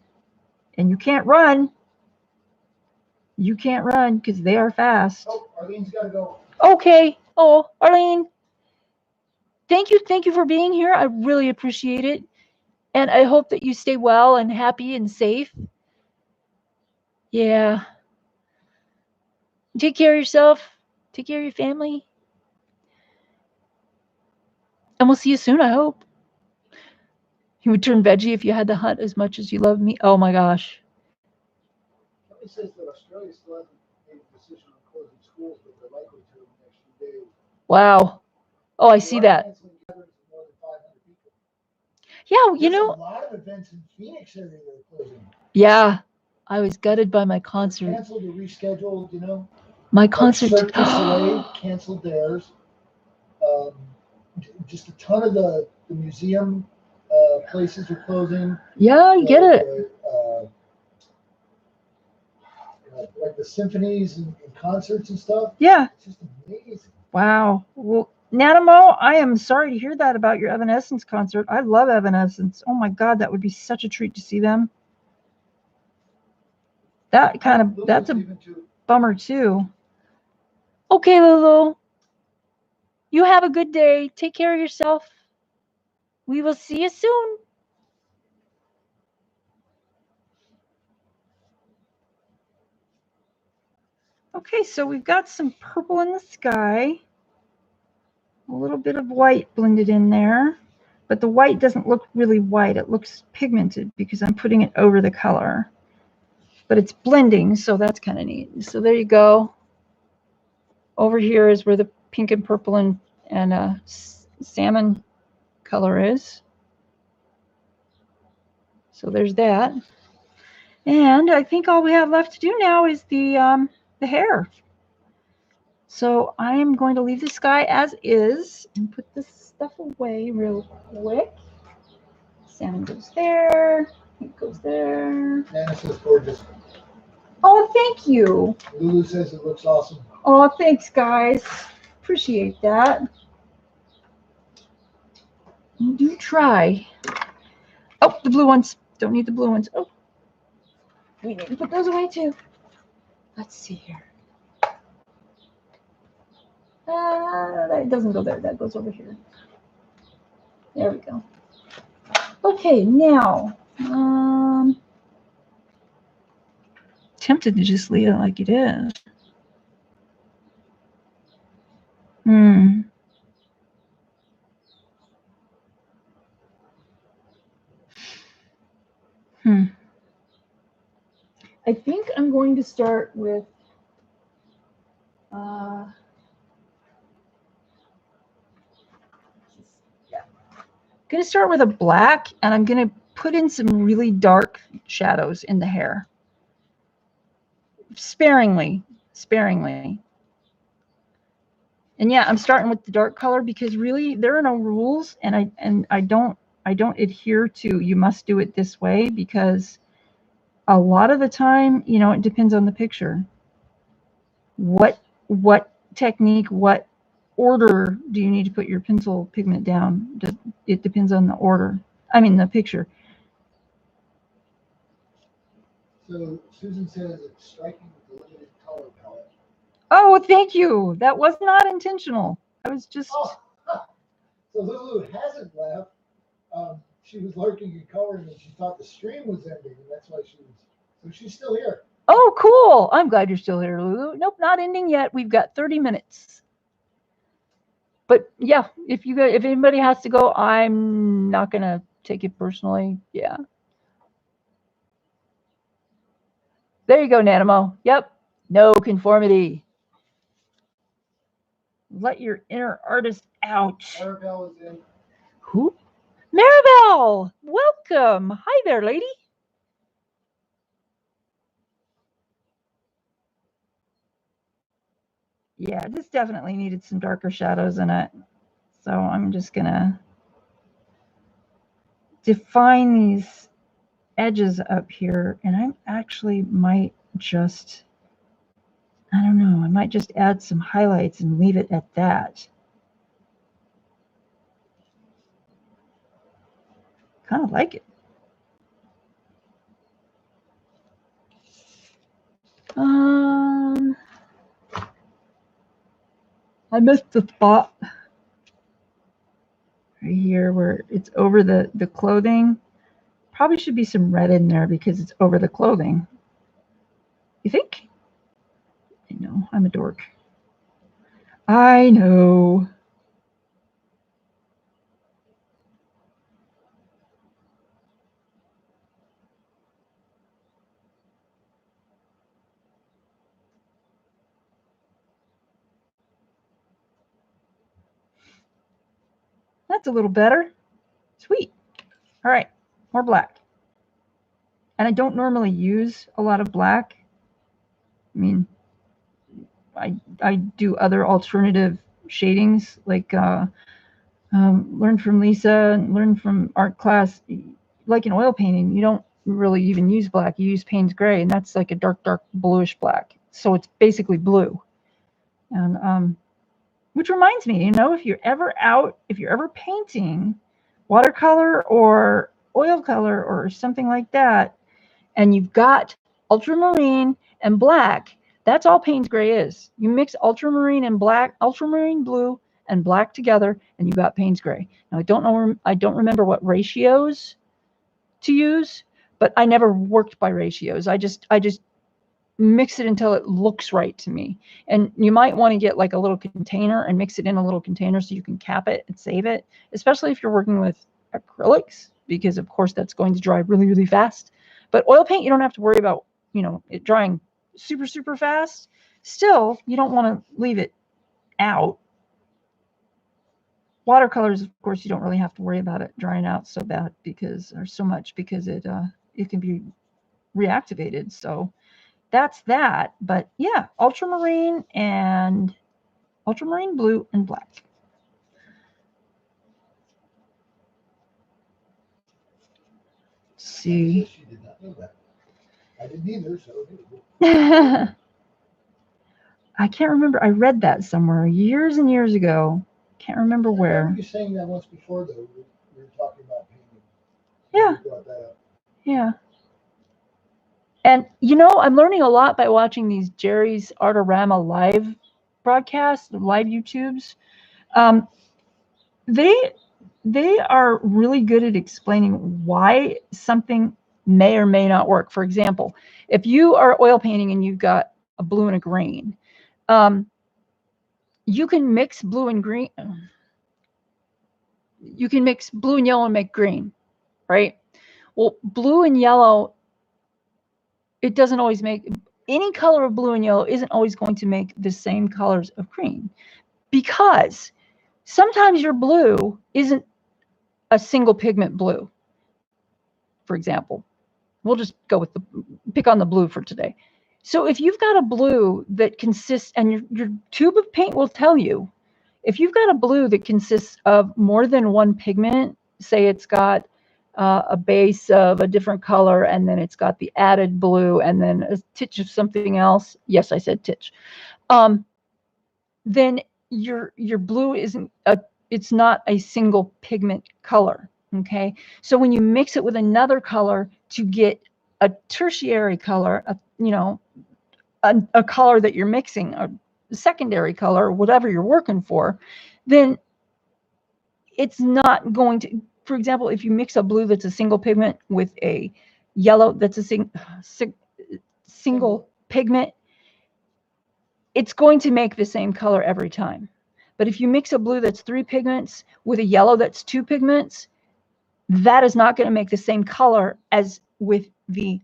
And you can't run. You can't run because they are fast. Oh, Arlene's got to go. Okay. Oh, Arlene. Thank you for being here. I really appreciate it. And I hope that you stay well and happy and safe. Yeah. Take care of yourself. Take care of your family. And we'll see you soon, I hope. You would turn veggie if you had to hunt as much as you love me. Oh my gosh. Somebody says that Australia still hasn't made a decision on closing schools, but they're likely to in the next few days. Wow. Oh, I see that. Yeah, you know. There's a lot of events in Phoenix area that are closing. Yeah. I was gutted by my concert. Canceled or rescheduled, you know. My concert. Cirque du Soleil canceled theirs. Just a ton of the museum places are closing. Yeah, I get it. Like the symphonies and concerts and stuff. Yeah. It's just amazing. Wow. Well, Nanamo, I am sorry to hear that about your Evanescence concert. I love Evanescence. Oh my God, that would be such a treat to see them. That's a bummer too. Okay, Lulu. You have a good day. Take care of yourself. We will see you soon. Okay, so we've got some purple in the sky. A little bit of white blended in there. But the white doesn't look really white. It looks pigmented because I'm putting it over the color. But it's blending, so that's kind of neat. So there you go. Over here is where the pink and purple and salmon color is. So there's that. And I think all we have left to do now is the hair. So I am going to leave the sky as is and put this stuff away real quick. Salmon goes there. It goes there. Nana says gorgeous. Oh, thank you. Lulu says it looks awesome. Oh, thanks, guys. Appreciate that. You do try. Oh, the blue ones. Don't need the blue ones. Oh, we need to put those away too. Let's see here. That doesn't go there. That goes over here. There we go. Okay, now, tempted to just leave it like it is. I think I'm going to start with I'm going to start with a black, and I'm going to put in some really dark shadows in the hair. Sparingly. And yeah, I'm starting with the dark color because really there are no rules, and I don't adhere to you must do it this way, because a lot of the time, you know, it depends on the picture. What technique, what order do you need to put your pencil pigment down? It depends on the order. I mean the picture. So Susan says it's striking with the limited color palette. Oh, thank you. That was not intentional. I was just. Oh. So Lulu hasn't left. She was lurking and coloring, and she thought the stream was ending, and that's why so she's still here. Oh, cool. I'm glad you're still here, Lulu. Nope, not ending yet. We've got 30 minutes. But yeah, if anybody has to go, I'm not going to take it personally. Yeah. There you go, Nanamo. Yep. No conformity. Let your inner artist out. Maribel is in. Who? Maribel! Welcome. Hi there, lady. Yeah, this definitely needed some darker shadows in it. So I'm just going to define these edges up here, and I actually might just, I don't know, I might just add some highlights and leave it at that. Kind of like it. I missed the spot right here where it's over the clothing. Probably should be some red in there because it's over the clothing. You think? I know, I'm a dork. I know. That's a little better. Sweet. All right, more black. And I don't normally use a lot of black. I mean, I do other alternative shadings, like learn from Lisa and learn from art class. Like in oil painting, you don't really even use black. You use Payne's gray, and that's like a dark bluish black. So it's basically blue. And which reminds me, you know, if you're ever painting watercolor or oil color or something like that, and you've got ultramarine and black, that's all Payne's gray is. You mix ultramarine and black, ultramarine blue and black together, and you got Payne's gray. Now I don't remember what ratios to use, but I never worked by ratios. I just mix it until it looks right to me. And you might want to get like a little container and mix it in a little container so you can cap it and save it, especially if you're working with acrylics, because of course that's going to dry really, really fast. But oil paint, you don't have to worry about, you know, it drying super, super fast. Still, you don't want to leave it out. Watercolors, of course, you don't really have to worry about it drying out so bad because it can be reactivated. So that's that. But yeah, ultramarine blue and black. Let's see. She did not know that. I didn't either, so I can't remember. I read that somewhere years and years ago. Can't remember where. I remember you saying that once before, though. We were talking about painting. Yeah. You brought that up. Yeah. And, you know, I'm learning a lot by watching these Jerry's Artorama live broadcasts, live YouTubes. They are really good at explaining why something may or may not work. For example, if you are oil painting and you've got a blue and a green, you can mix blue and green. You can mix blue and yellow and make green, right? Well, blue and yellow, it doesn't always make, any color of blue and yellow isn't always going to make the same colors of green, because sometimes your blue isn't a single pigment blue. For example, we'll just go with pick on the blue for today. So if you've got a blue that consists, and your tube of paint will tell you, if you've got a blue that consists of more than one pigment, say it's got a base of a different color, and then it's got the added blue, and then a titch of something else. Yes, I said titch. Then your blue it's not a single pigment color. Okay, so when you mix it with another color to get a tertiary color, a color that you're mixing, a secondary color, whatever you're working for, then it's not going to, for example, if you mix a blue that's a single pigment with a yellow that's a single pigment, it's going to make the same color every time. But if you mix a blue that's 3 pigments with a yellow that's 2 pigments, that is not going to make the same color as with the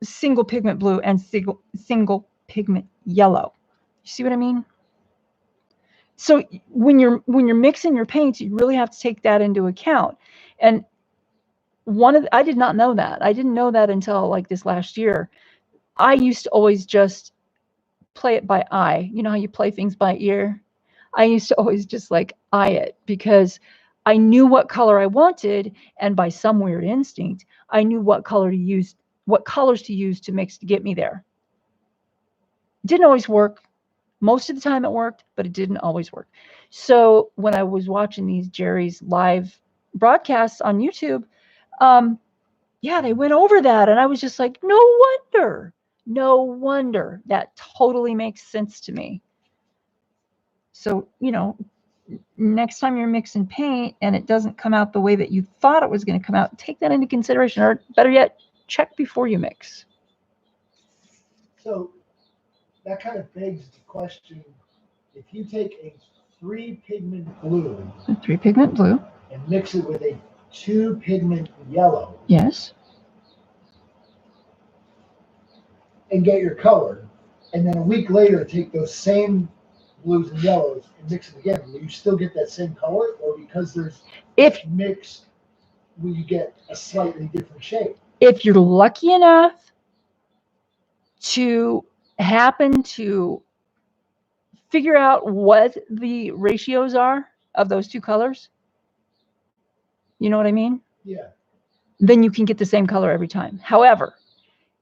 single pigment blue and single pigment yellow. You see what I mean? So when you're mixing your paints, you really have to take that into account. And I did not know that. I didn't know that until like this last year. I used to always just play it by eye. You know how you play things by ear? I used to always just like eye it, because I knew what color I wanted, and by some weird instinct, I knew what color to use, what colors to use to mix to get me there. Didn't always work. Most of the time it worked, but it didn't always work. So when I was watching these Jerry's live broadcasts on YouTube, yeah, they went over that, and I was just like, no wonder. That totally makes sense to me. So, you know, next time you're mixing paint and it doesn't come out the way that you thought it was going to come out, take that into consideration, or better yet, check before you mix. So that kind of begs the question, if you take a 3-pigment blue and mix it with a 2-pigment yellow, yes, and get your color, and then a week later take those same blues and yellows and mix it again, will you still get that same color, or because there's mixed, will you get a slightly different shade? If you're lucky enough to happen to figure out what the ratios are of those two colors, you know what I mean? Yeah. Then you can get the same color every time. However,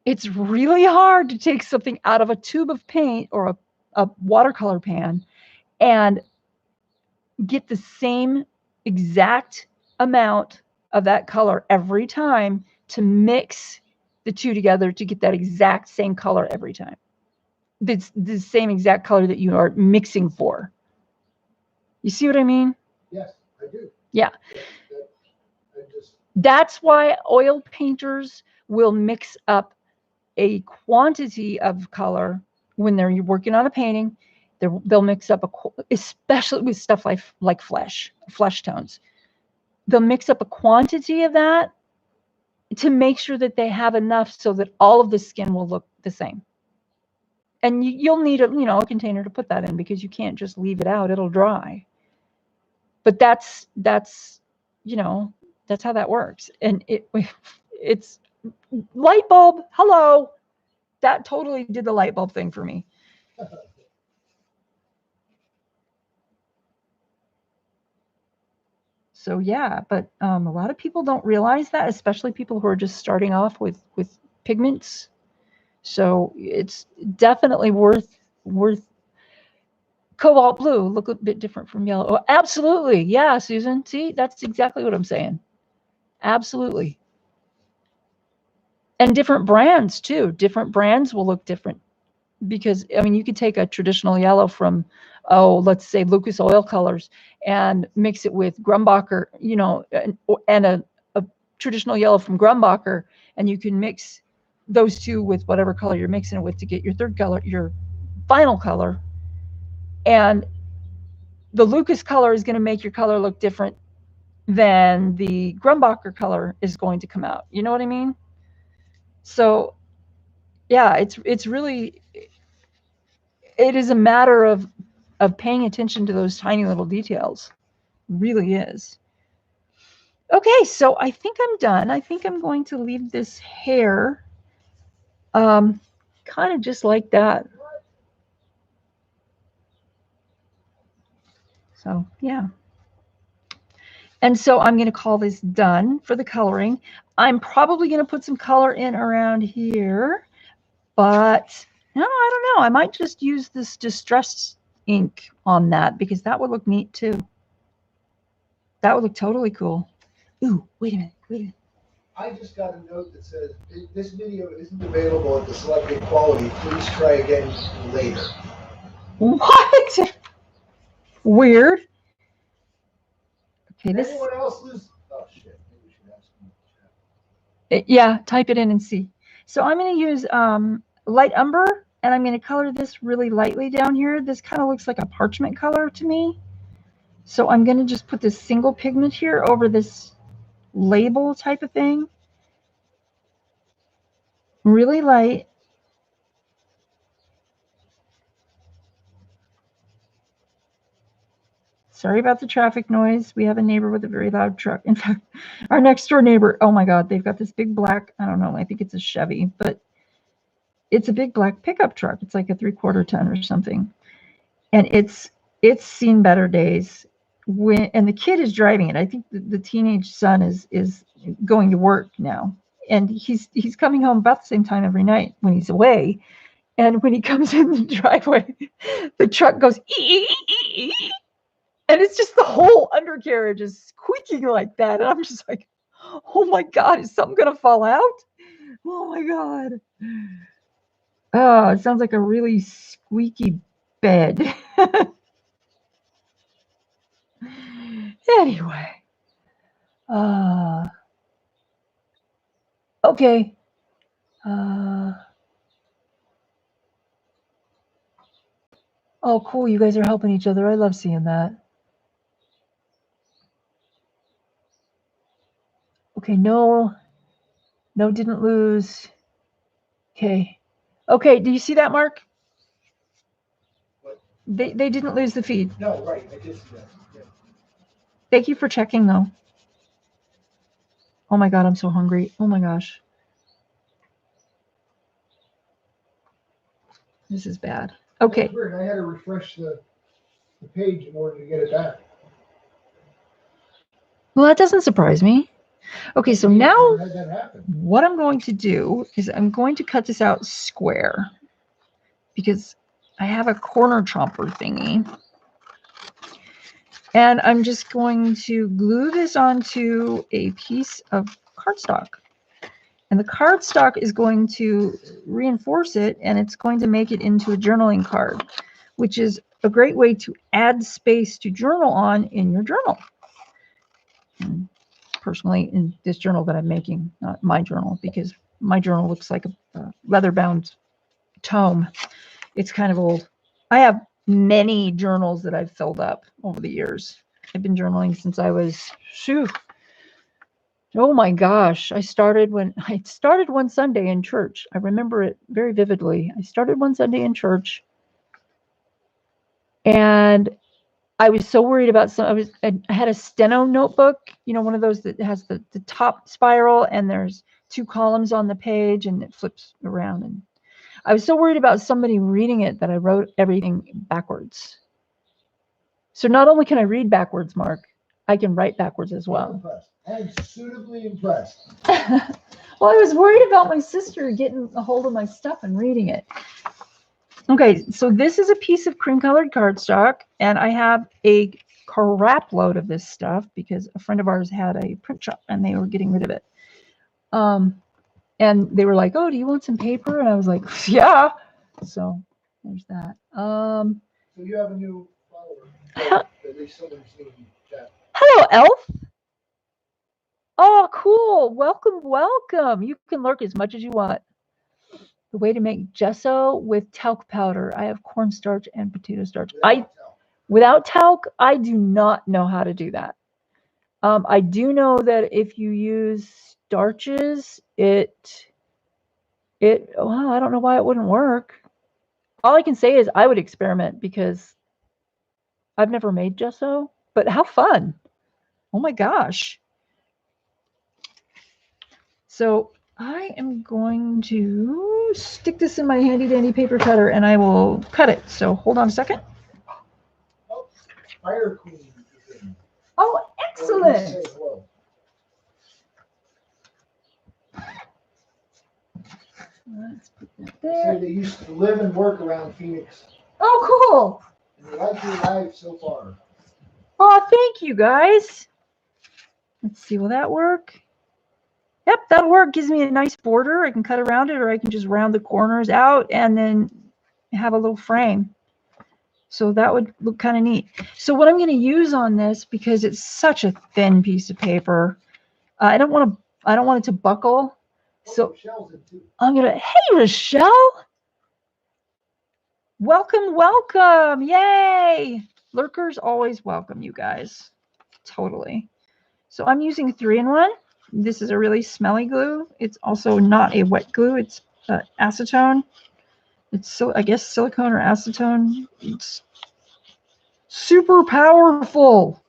it's really hard to take something out of a tube of paint or a watercolor pan and get the same exact amount of that color every time to mix the two together to get that exact same color every time. It's the same exact color that you are mixing for. You see what I mean? Yes, I do. Yeah. That's why oil painters will mix up a quantity of color when they're working on a painting. They'll mix up especially with stuff like flesh tones. They'll mix up a quantity of that to make sure that they have enough so that all of the skin will look the same. And you'll need a container to put that in, because you can't just leave it out; it'll dry. But that's how that works. And it's light bulb. Hello, that totally did the light bulb thing for me. So yeah, but a lot of people don't realize that, especially people who are just starting off with pigments. So it's definitely worth cobalt blue. Look a bit different from yellow. Oh, absolutely. Yeah, Susan. See, that's exactly what I'm saying. Absolutely. And different brands too. Different brands will look different, because I mean, you could take a traditional yellow from, let's say Lucas Oil Colors, and mix it with Grumbacher, and a traditional yellow from Grumbacher, and you can mix those two with whatever color you're mixing it with to get your third color, your final color. And the Lucas color is going to make your color look different than the Grumbacher color is going to come out. You know what I mean? So yeah, it's really, it is a matter of paying attention to those tiny little details. It really is. Okay, so I think I'm done. I think I'm going to leave this hair kind of just like that. So yeah. And so I'm going to call this done for the coloring. I'm probably going to put some color in around here, but no, I don't know. I might just use this distressed ink on that, because that would look neat too. That would look totally cool. Ooh, wait a minute. I just got a note that says, this video isn't available at the selected quality. Please try again later. What? Weird. Okay, this. Anyone else lose? Oh shit! Maybe we should ask them. Yeah, type it in and see. So I'm going to use light umber, and I'm going to color this really lightly down here. This kind of looks like a parchment color to me. So I'm going to just put this single pigment here over this label type of thing. Really light. Sorry about the traffic noise. We have a neighbor with a very loud truck. In fact, our next door neighbor, oh my God, they've got this big black, I don't know, I think it's a Chevy, but it's a big black pickup truck. It's like a 3/4 ton or something. And it's seen better days. and the kid is driving it. I think the teenage son is going to work now, and he's coming home about the same time every night when he's away. And when he comes in the driveway, the truck goes ee, ee, ee, and it's just the whole undercarriage is squeaking like that. And I'm just like, oh my God, is something gonna fall out? Oh my God. Oh, it sounds like a really squeaky bed. Anyway. Okay. Oh, cool. You guys are helping each other. I love seeing that. Okay, no, didn't lose. Okay. Okay, do you see that, Mark? What? They didn't lose the feed. No, right. I did see that. Yeah. Thank you for checking, though. Oh my God, I'm so hungry. Oh my gosh. This is bad. Okay. That's weird. I had to refresh the page in order to get it back. Well, that doesn't surprise me. Okay, so now Had that happen. what I'm going to do is I'm going to cut this out square because I have a corner chomper thingy. And I'm just going to glue this onto a piece of cardstock. And the cardstock is going to reinforce it, and it's going to make it into a journaling card, which is a great way to add space to journal on in your journal. And personally, in this journal that I'm making, not my journal, because my journal looks like a leather-bound tome. It's kind of old. I have many journals that I've filled up over the years. I've been journaling since I was, oh my gosh. I started one Sunday in church. I remember it very vividly. I started one Sunday in church, and I was so worried about I had a steno notebook, one of those that has the top spiral and there's 2 columns on the page and it flips around. And I was so worried about somebody reading it that I wrote everything backwards. So not only can I read backwards, Mark, I can write backwards as well. I'm suitably impressed. Well, I was worried about my sister getting a hold of my stuff and reading it. Okay, so this is a piece of cream colored cardstock, and I have a crap load of this stuff because a friend of ours had a print shop and they were getting rid of it. And they were like, oh, do you want some paper? And I was like, yeah. So there's that. So you have a new follower. At least someone's seen chat. Hello, Elf. Oh, cool. Welcome, welcome. You can lurk as much as you want. The way to make gesso with talc powder. I have cornstarch and potato starch. Without talc, I do not know how to do that. I do know that if you use starches, well, I don't know why it wouldn't work. All I can say is I would experiment because I've never made gesso, but how fun. Oh my gosh. So I am going to stick this in my handy dandy paper cutter and I will cut it. So hold on a second. Oh, Fire Queen. Oh, excellent. Let's put that there. They used to live and work around Phoenix. Oh, cool. And they like your live so far. Oh, thank you guys. Let's see, will that work? Yep, that'll work. Gives me a nice border. I can cut around it, or I can just round the corners out and then have a little frame. So that would look kind of neat. So what I'm going to use on this, because it's such a thin piece of paper, I don't want it to buckle. So I'm going to, hey, Rochelle. Welcome, welcome. Yay. Lurkers always welcome, you guys. Totally. So I'm using 3-in-1. This is a really smelly glue. It's also not a wet glue. It's acetone. It's, I guess, silicone or acetone. It's super powerful.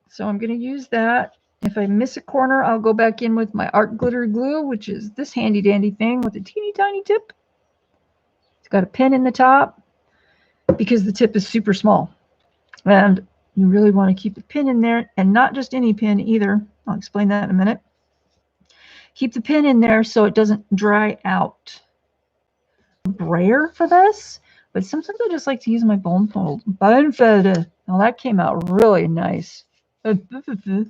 So I'm going to use that. If I miss a corner, I'll go back in with my art glitter glue, which is this handy dandy thing with a teeny tiny tip. It's got a pin in the top because the tip is super small. And you really want to keep the pin in there, and not just any pin either. I'll explain that in a minute. Keep the pin in there so it doesn't dry out. Brayer for this, but sometimes I just like to use my bone fold. Now that came out really nice. Okay.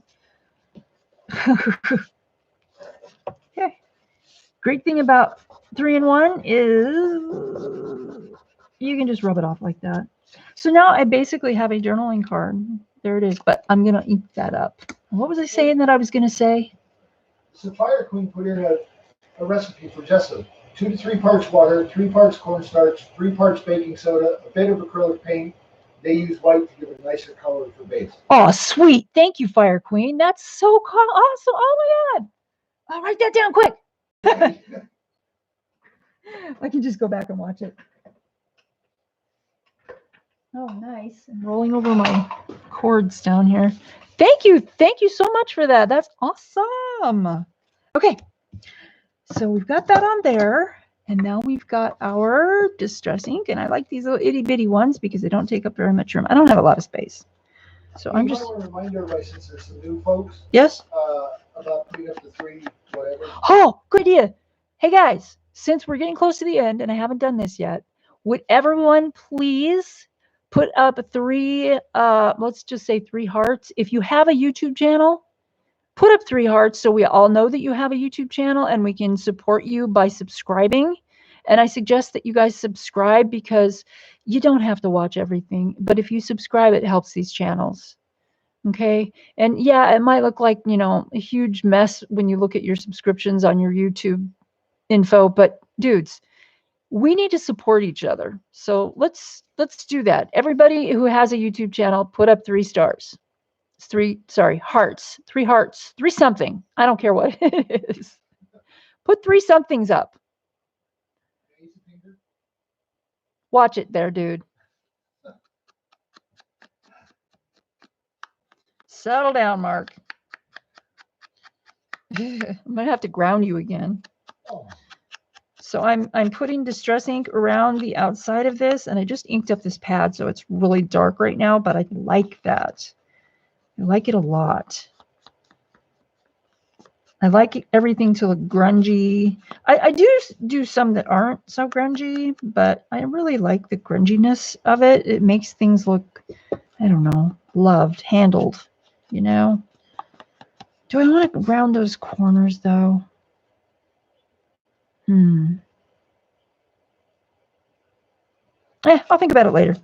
Great thing about 3-in-1 is you can just rub it off like that. So now I basically have a journaling card. There it is, but I'm going to ink that up. What was I saying that I was going to say? So Fire Queen put in a recipe for gesso. 2 to 3 parts water, 3 parts cornstarch, 3 parts baking soda, a bit of acrylic paint. They use white to give it a nicer color for base. Oh, sweet. Thank you, Fire Queen. That's so awesome. Oh, my God. I'll write that down quick. I can just go back and watch it. Oh, nice. I'm rolling over my cords down here. Thank you. Thank you so much for that. That's awesome. Okay. So we've got that on there. And now we've got our distress ink. And I like these little itty bitty ones because they don't take up very much room. I don't have a lot of space. So I'm just. I want to remind everybody, since there's some new folks. Yes? About putting up the 3 whatever. Oh, good idea. Hey, guys, since we're getting close to the end and I haven't done this yet, would everyone please put up 3, let's just say 3 hearts. If you have a YouTube channel, put up 3 hearts so we all know that you have a YouTube channel and we can support you by subscribing. And I suggest that you guys subscribe because you don't have to watch everything. But if you subscribe, it helps these channels. Okay. And yeah, it might look like, a huge mess when you look at your subscriptions on your YouTube info, but dudes, we need to support each other. So let's do that. Everybody who has a YouTube channel, put up 3 stars. 3 hearts. 3 hearts. 3 something. I don't care what it is. Put 3 somethings up. Watch it there, dude. Settle down, Mark. I'm gonna have to ground you again. So I'm putting distress ink around the outside of this, and I just inked up this pad, so it's really dark right now, but I like that. I like it a lot. I like everything to look grungy. I do some that aren't so grungy, but I really like the grunginess of it. It makes things look, I don't know, loved, handled, Do I want to round those corners, though? I'll think about it later,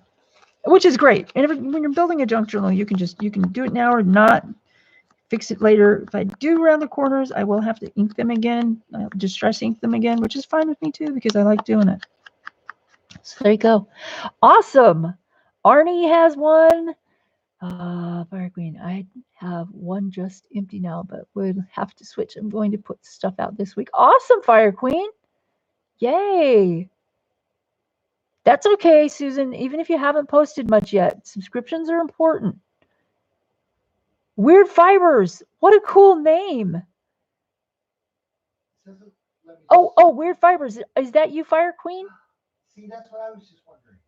which is great. And when you're building a junk journal, you can do it now or not. Fix it later. If I do round the corners, I will have to ink them again, distress ink them again, which is fine with me too because I like doing it. So there you go. Awesome. Arnie has one. Fire Queen, I have one just empty now, but we'll have to switch. I'm going to put stuff out this week. Awesome, Fire Queen. Yay. That's okay, Susan. Even if you haven't posted much yet, subscriptions are important. Weird Fibers. What a cool name. Oh, Weird Fibers. Is that you, Fire Queen? See, that's what I was just wondering.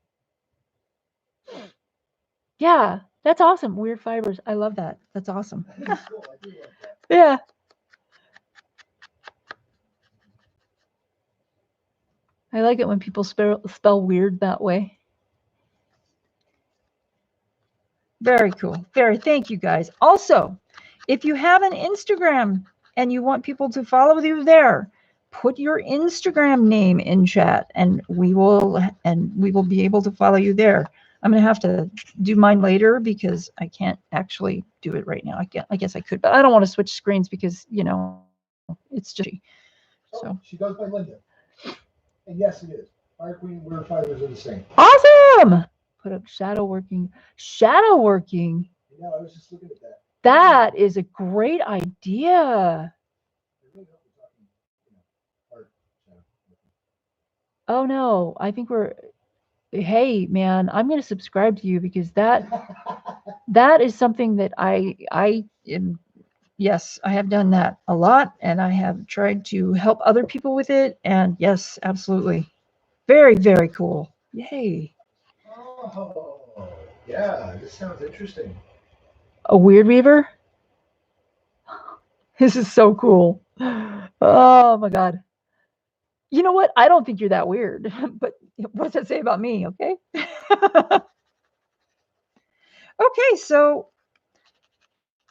Yeah, that's awesome. Weird Fibers. I love that. That's awesome. Cool. I do love that. Yeah. I like it when people spell weird that way. Very cool. Thank you, guys. Also, if you have an Instagram and you want people to follow you there, put your Instagram name in chat and we will be able to follow you there. I'm going to have to do mine later because I can't actually do it right now. I guess I could, but I don't want to switch screens because, it's just so. She goes by Linda. And yes, it is. Fire Queen and Weird Fibers are the same. Awesome! Put up shadow working. Shadow working. Yeah, I was just looking at that. That is a great idea. Oh no, I think hey man, I'm going to subscribe to you because that is something that I am. Yes, I have done that a lot and I have tried to help other people with it. And yes, absolutely. Very, very cool. Yay. Oh. Yeah, this sounds interesting. A weird weaver? This is so cool. Oh my God. You know what? I don't think you're that weird, but what does that say about me? Okay. Okay, so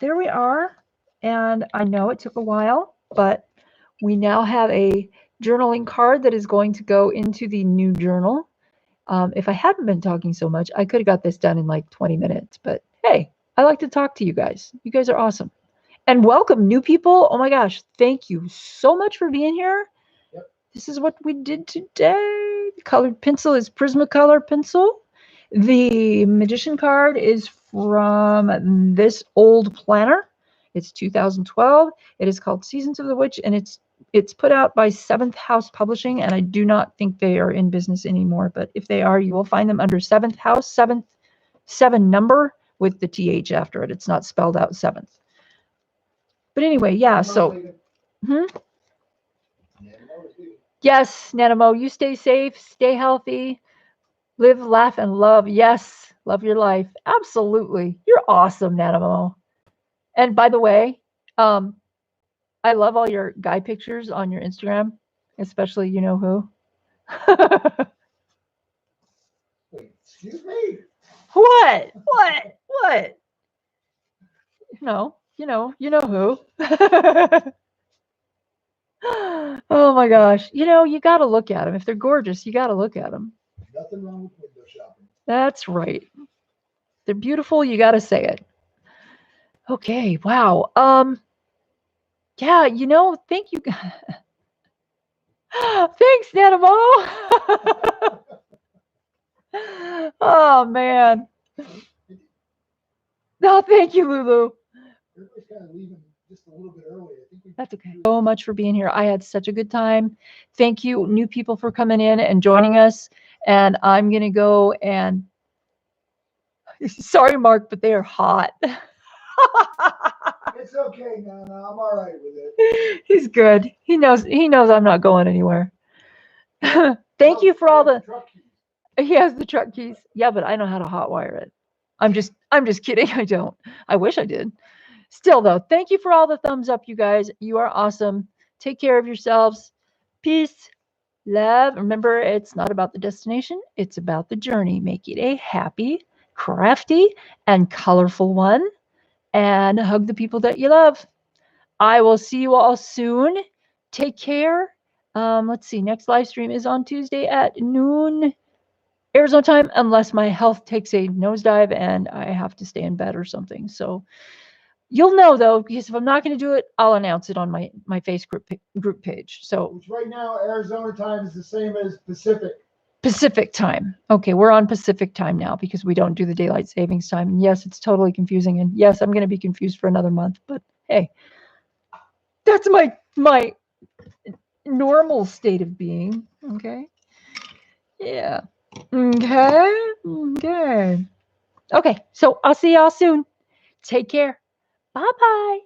there we are. And I know it took a while, but we now have a journaling card that is going to go into the new journal. If I hadn't been talking so much, I could have got this done in like 20 minutes. But hey, I like to talk to you guys. You guys are awesome. And welcome, new people. Oh my gosh, thank you so much for being here. Yep. This is what we did today. The colored pencil is Prismacolor pencil. The magician card is from this old planner. It's 2012. It is called Seasons of the Witch, and it's put out by Seventh House Publishing, and I do not think they are in business anymore. But if they are, you will find them under Seventh House, seven number with the TH after it. It's not spelled out seventh. But anyway, yeah. So, yes, Nanamo, you stay safe, stay healthy, live, laugh, and love. Yes, love your life. Absolutely, you're awesome, Nanamo. And by the way, I love all your guy pictures on your Instagram, especially you know who. Wait, excuse me? What? What? No, you know who. Oh my gosh. You got to look at them. If they're gorgeous, you got to look at them. Nothing wrong with window shopping. That's right. They're beautiful. You got to say it. Okay. Wow. Yeah, thank you. Thanks, Nanamo. Oh man. No, thank you, Lulu. Everybody's kind of leaving just a little bit early. I think That's okay. So much for being here. I had such a good time. Thank you, new people, for coming in and joining us. And I'm gonna go and sorry, Mark, but they are hot. It's okay, Nana. I'm all right with it. He's good. He knows I'm not going anywhere. Thank you for all the he has the truck keys. Yeah, but I know how to hotwire it. I'm just kidding. I don't. I wish I did. Still though, thank you for all the thumbs up, you guys. You are awesome. Take care of yourselves. Peace. Love. Remember, it's not about the destination, it's about the journey. Make it a happy, crafty, and colorful one. And hug the people that you love. I will see you all soon. Take care. Let's see. Next live stream is on Tuesday at noon Arizona time, unless my health takes a nosedive and I have to stay in bed or something. So you'll know though, because if I'm not going to do it, I'll announce it on my Facebook group page. So which right now Arizona time is the same as Pacific time. Okay, we're on Pacific time now because we don't do the daylight savings time. And yes, it's totally confusing. And yes, I'm going to be confused for another month. But hey, that's my normal state of being. Okay. Yeah. Okay. Okay. So I'll see y'all soon. Take care. Bye bye.